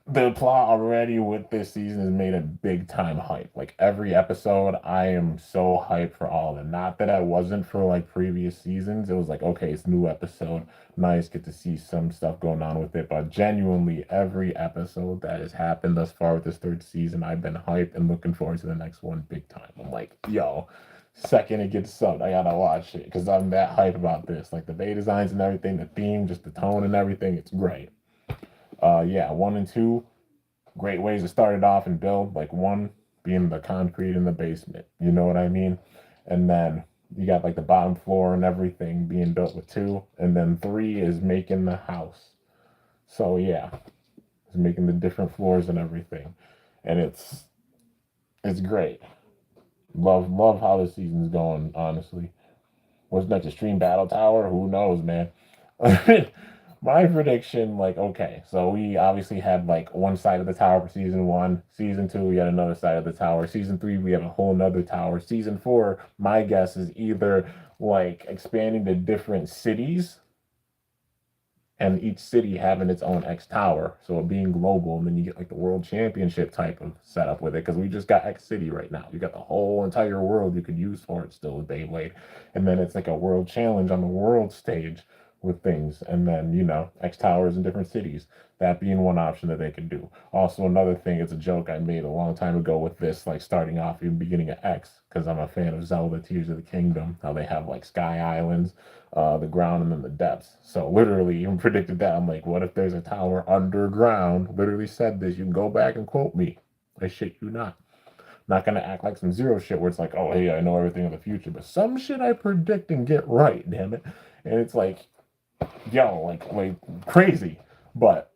the plot already with this season has made a big time hype. Like every episode, I am so hyped for all of them. Not that I wasn't for like previous seasons. It was like, okay, it's a new episode. Nice, get to see some stuff going on with it. But genuinely, every episode that has happened thus far with this 3rd season, I've been hyped and looking forward to the next one big time. I'm like, yo, second it gets subbed, I gotta watch it because I'm that hype about this. Like the bay designs and everything, the theme, just the tone and everything, it's great. Yeah, 1 and 2, great ways to start it off and build. Like 1 being the concrete in the basement, you know what I mean? And then you got like the bottom floor and everything being built with 2, and then 3 is making the house. So yeah, it's making the different floors and everything, and it's great. Love how the season's going. Honestly, what's next? Extreme Battle Tower? Who knows, man? My prediction, like, okay, so we obviously had like one side of the tower for season 1. Season 2, we had another side of the tower. Season 3, we have a whole nother tower. Season 4, my guess is either like expanding to different cities and each city having its own X tower, so it being global, and then you get like the world championship type of setup with it. Because we just got X City right now, you got the whole entire world you could use for it still with Beyblade, and then it's like a world challenge on the world stage with things, and then X towers in different cities. That being one option that they could do. Also, another thing, it's a joke I made a long time ago with this, like starting off in the beginning of X, because I'm a fan of Zelda Tears of the Kingdom, how they have like sky islands, the ground, and then the depths. So literally, even predicted that. I'm like, what if there's a tower underground? Literally said this. You can go back and quote me. I shit you not. Not gonna act like some zero shit where it's like, oh hey, I know everything in the future, but some shit I predict and get right, damn it. And it's like, yo, like crazy. But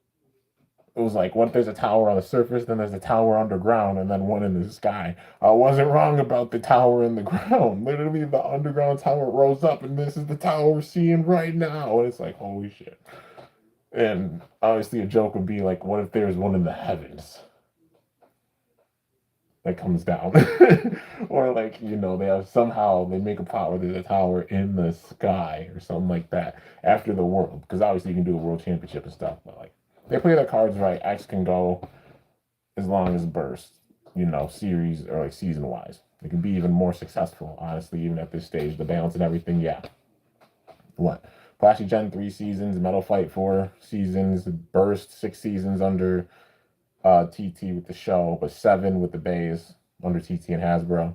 it was like, what if there's a tower on the surface, then there's a tower underground, and then one in the sky? I wasn't wrong about the tower in the ground. Literally, the underground tower rose up, and this is the tower we're seeing right now. And it's like, holy shit. And obviously, a joke would be like, what if there's one in the heavens that comes down? Or like, they have somehow they make a plot where there's a tower in the sky or something like that after the world. Because obviously, you can do a world championship and stuff, but like, they play their cards right. X can go as long as bursts, series or like season wise. It can be even more successful, honestly, even at this stage. The balance and everything, yeah. What? Flashy Gen 3 seasons, Metal Fight 4 seasons, Burst 6 seasons under TT with the show, but 7 with the Bays under TT and Hasbro.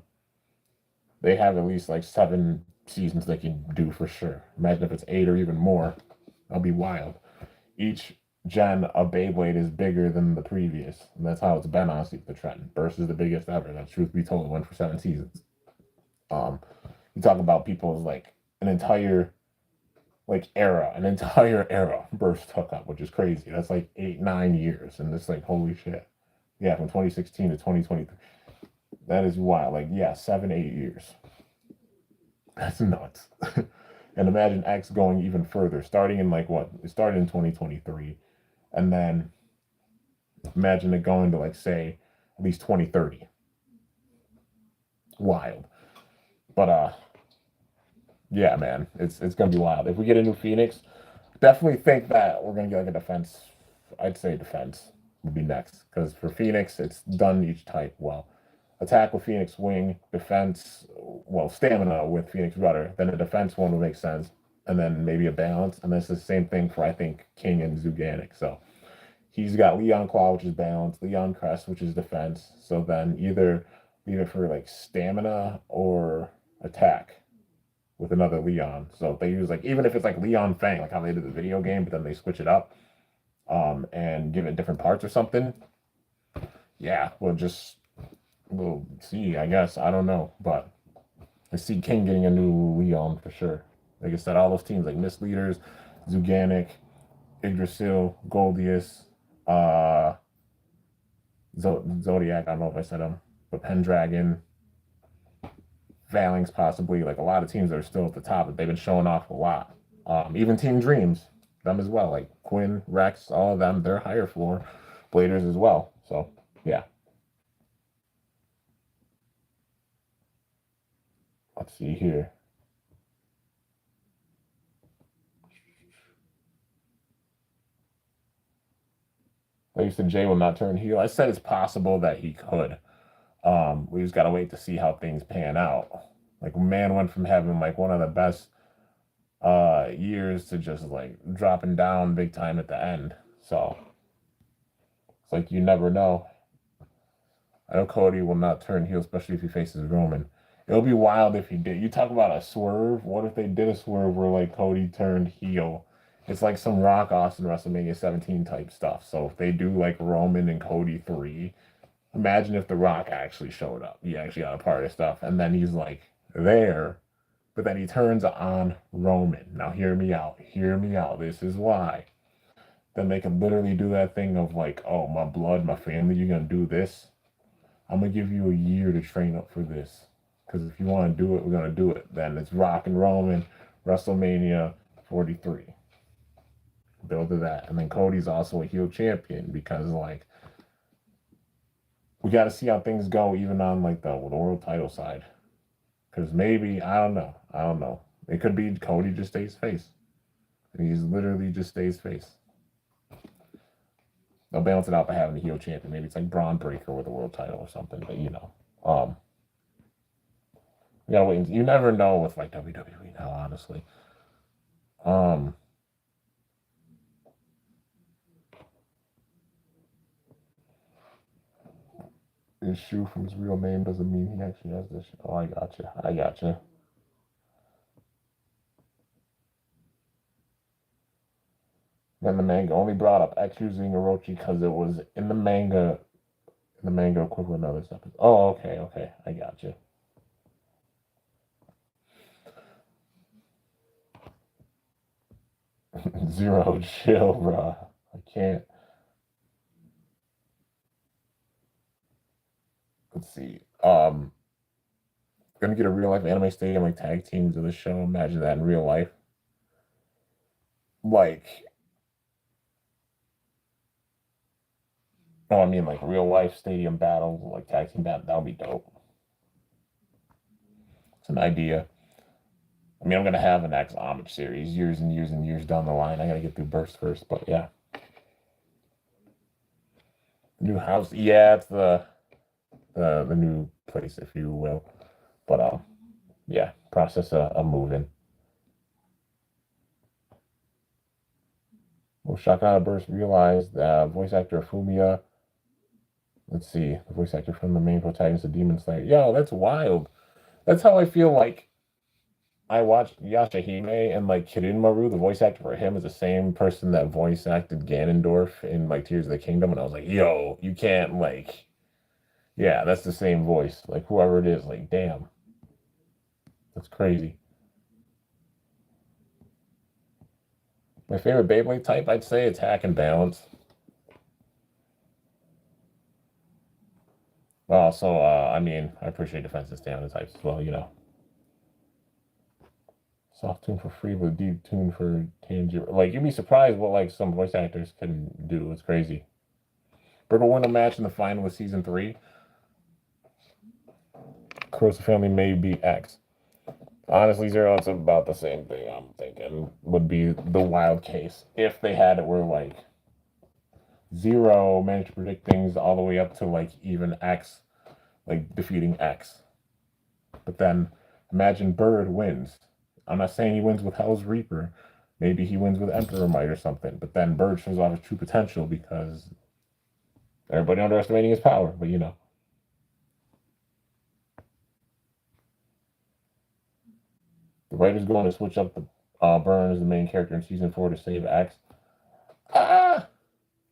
They have at least like 7 seasons they can do for sure. Imagine if it's 8 or even more. That'll be wild. Each gen of Beyblade is bigger than the previous, and that's how it's been, honestly, with the trend. Burst is the biggest ever. That's truth be told, went for 7 seasons. You talk about people's like an entire era Burst took up, which is crazy. That's like 8-9 years, and it's like, holy shit. Yeah, from 2016 to 2023. That is wild. Like, yeah, 7-8 years. That's nuts. And imagine X going even further, starting in like what? It started in 2023. And then imagine it going to like, say, at least 2030. Wild. But yeah, man, it's gonna be wild. If we get a new Phoenix, definitely think that we're gonna get like a defense. I'd say defense would be next. Because for Phoenix, it's done each type well. Attack with Phoenix Wing, defense, well, stamina with Phoenix Rudder. Then a defense one would make sense. And then maybe a balance. And this is the same thing for, I think, King and Zuganic. So he's got Leon Claw, which is balance, Leon Crest, which is defense. So then either leave it for like stamina or attack with another Leon. So if they use like, even if it's like Leon Fang, like how they did the video game, but then they switch it up and give it different parts or something. Yeah, we'll see, I guess. I don't know. But I see King getting a new Leon for sure. Like I said, all those teams like Misleaders, Zuganic, Yggdrasil, Goldius, Zodiac, I don't know if I said them, but Pendragon, Phalanx possibly, like a lot of teams that are still at the top that they've been showing off a lot. Even Team Dreams, them as well, like Quinn, Rex, all of them, they're higher floor bladers as well. So yeah. Let's see here. Like you said, Jay will not turn heel. I said it's possible that he could. We just gotta wait to see how things pan out. Like, man went from having like one of the best years to just like dropping down big time at the end. So it's like, you never know. I know Cody will not turn heel, especially if he faces Roman. It'll be wild if he did. You talk about a swerve. What if they did a swerve where like Cody turned heel? It's like some Rock Austin WrestleMania 17 type stuff. So if they do like Roman and Cody 3, imagine if The Rock actually showed up. He actually got a part of stuff. And then he's like there, but then he turns on Roman. Now hear me out. Hear me out. This is why. Then they can literally do that thing of like, oh, my blood, my family, you're gonna do this. I'm gonna give you a year to train up for this. Because if you want to do it, we're gonna do it. Then it's Rock and Roman, WrestleMania 43. Build to that. And then Cody's also a heel champion because like we got to see how things go even on like the world title side. Because maybe I don't know. It could be Cody just stays face. And he's literally just stays face. They'll balance it out by having a heel champion. Maybe it's like Braun Breaker with a world title or something. But you gotta wait. You never know with like WWE now, honestly. Um, his shoe from his real name doesn't mean he actually has this. Oh, I gotcha. I gotcha. Then the manga only brought up X using Orochi because it was in the manga equivalent of this episode. Oh, okay, okay. I gotcha. Zero chill, bro. I can't. Let's see. Gonna get a real life anime stadium like tag teams of the show. Imagine that in real life. Like, oh, I mean, like real life stadium battles, like tag team battle. That would be dope. It's an idea. I mean, I'm gonna have an X homage series years and years and years down the line. I gotta get through Burst first, but yeah. New house, yeah, it's the new place, if you will. But yeah, process of moving. Well, Shakana Burst realized that voice actor Fumia. Let's see, the voice actor from the main protagonist of Demon Slayer. Yo, that's wild. That's how I feel like I watched Yashahime and like Kirin the voice actor for him is the same person that voice acted Ganondorf in like Tears of the Kingdom. And I was like, yo, you can't like, yeah, that's the same voice. Like whoever it is, like, damn, that's crazy. My favorite Beyblade type, I'd say attack and balance. Also, I mean, I appreciate defensive stamina types as well, you know. Soft tune for free, but deep tune for Tanjiro. Like, you'd be surprised what, like, some voice actors can do. It's crazy. But will win a match in the final of season 3. Kurosa family may be X. Honestly, Zero, it's about the same thing. I'm thinking would be the wild case if they had it where like Zero managed to predict things all the way up to like even X, like defeating X. But then imagine Bird wins. I'm not saying he wins with Hell's Reaper. Maybe he wins with Emperor Might or something. But then Bird shows off his true potential because everybody underestimating his power. But you know. The writer's going to switch up the Burn as the main character in season 4 to save X. Ah,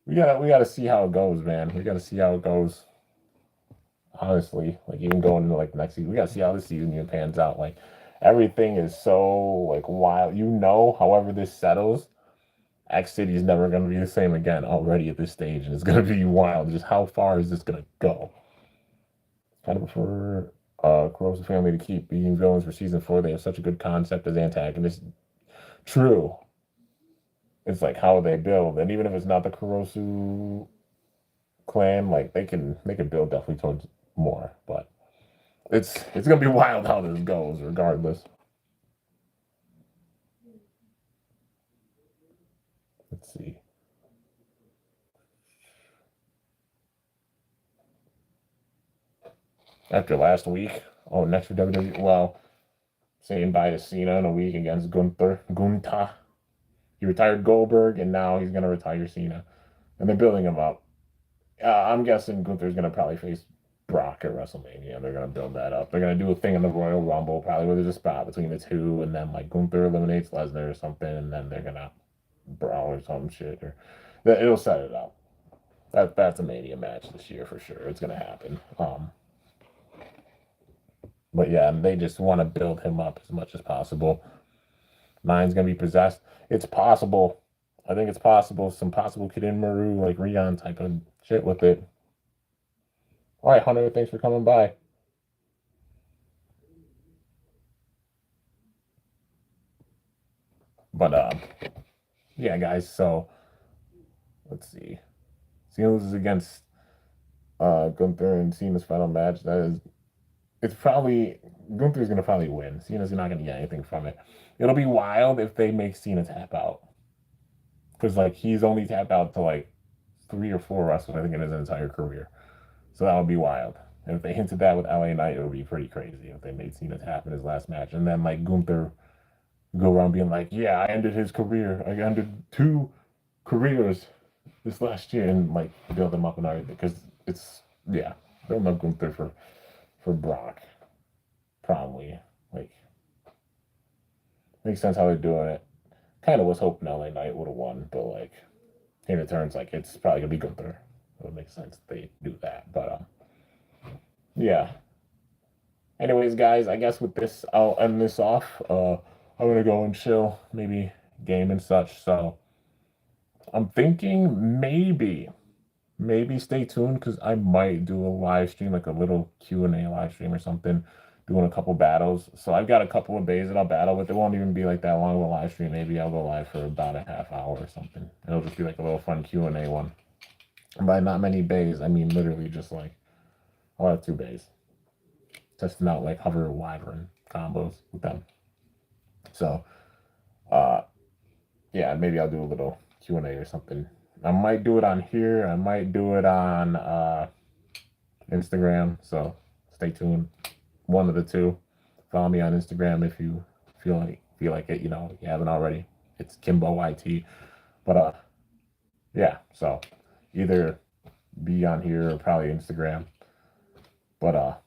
we gotta see how it goes, man. We gotta see how it goes. Honestly, like even going into like next season, we gotta see how this season even pans out. Like everything is so like wild. You know, however this settles, X City is never gonna be the same again already at this stage, and it's gonna be wild. Just how far is this gonna go? Kind of prefer Kurosa family to keep being villains for season 4. They have such a good concept as antagonists. True. It's like how they build, and even if it's not the Kurosu clan, like they can build definitely towards more. But it's gonna be wild how this goes, regardless. Let's see. After last week, oh, next for WWE. Well, saying bye to Cena in a week against Gunta. He retired Goldberg, and now he's gonna retire Cena, and they're building him up. I'm guessing Gunther's gonna probably face Brock at WrestleMania. They're gonna build that up. They're gonna do a thing in the Royal Rumble, probably where there's a spot between the two, and then like Gunther eliminates Lesnar or something, and then they're gonna brawl or some shit, or it'll set it up. That's a Mania match this year for sure. It's gonna happen. But yeah, they just want to build him up as much as possible. Mine's gonna be possessed. It's possible. I think it's possible. Some possible Kid Maru, like Rion type of shit with it. All right, Hunter, thanks for coming by. But yeah, guys. So let's see. Cena loses against Gunther in Cena's final match. It's probably Gunther's gonna probably win. Cena's not gonna get anything from it. It'll be wild if they make Cena tap out, because like he's only tapped out to like 3 or 4 wrestlers I think in his entire career. So that would be wild. And if they hinted that with LA Knight, it would be pretty crazy if they made Cena tap in his last match, and then like Gunther go around being like, "Yeah, I ended his career. I ended 2 careers this last year," and like build him up and everything. Because it's building up Gunther for Brock, probably like makes sense how they're doing it. Kind of was hoping LA Knight would have won, but like in it turns like it's probably gonna be Gunther. It would make sense if they do that, but yeah. Anyways, guys, I guess with this I'll end this off. I'm gonna go and chill, maybe game and such. So I'm thinking maybe stay tuned, because I might do a live stream, like a little Q&A live stream or something, doing a couple battles. So I've got a couple of bays that I'll battle with. It won't even be like that long of a live stream. Maybe I'll go live for about a half hour or something. It'll just be like a little fun Q&A one. And by not many bays, I mean literally just like I'll have 2 bays, testing out like hover wyvern combos with them. So yeah, maybe I'll do a little Q&A or something. I might do it on here. I might do it on Instagram. So stay tuned. One of the two. Follow me on Instagram if you feel like it. You know, if you haven't already. It's Kimbo YT. But yeah. So either be on here or probably Instagram. But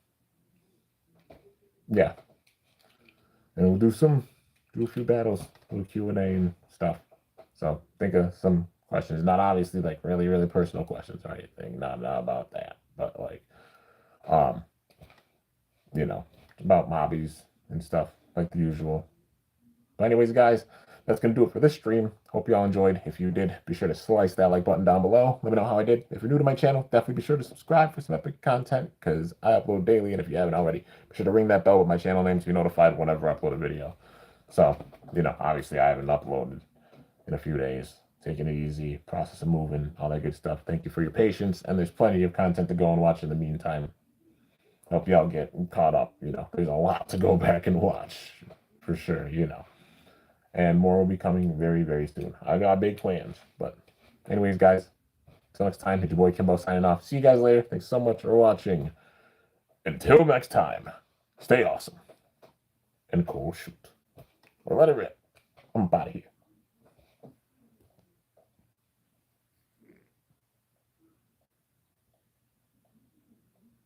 yeah. And we'll do a few battles, do Q&A and stuff. So think of some questions, not obviously like really, really personal questions or anything, not about that, but like, you know, about mobbies and stuff like the usual. But anyways, guys, that's going to do it for this stream. Hope you all enjoyed. If you did, be sure to slice that like button down below. Let me know how I did. If you're new to my channel, definitely be sure to subscribe for some epic content, because I upload daily. And if you haven't already, be sure to ring that bell with my channel name to be notified whenever I upload a video. So, you know, obviously I haven't uploaded in a few days. Taking it easy, process of moving, all that good stuff. Thank you for your patience. And there's plenty of content to go and watch in the meantime. Hope y'all get caught up. You know, there's a lot to go back and watch for sure, you know. And more will be coming very, very soon. I got big plans. But anyways, guys, until next time, it's your boy Kimbo signing off. See you guys later. Thanks so much for watching. Until next time, stay awesome and cool shoot. Or let it rip. I'm out of here.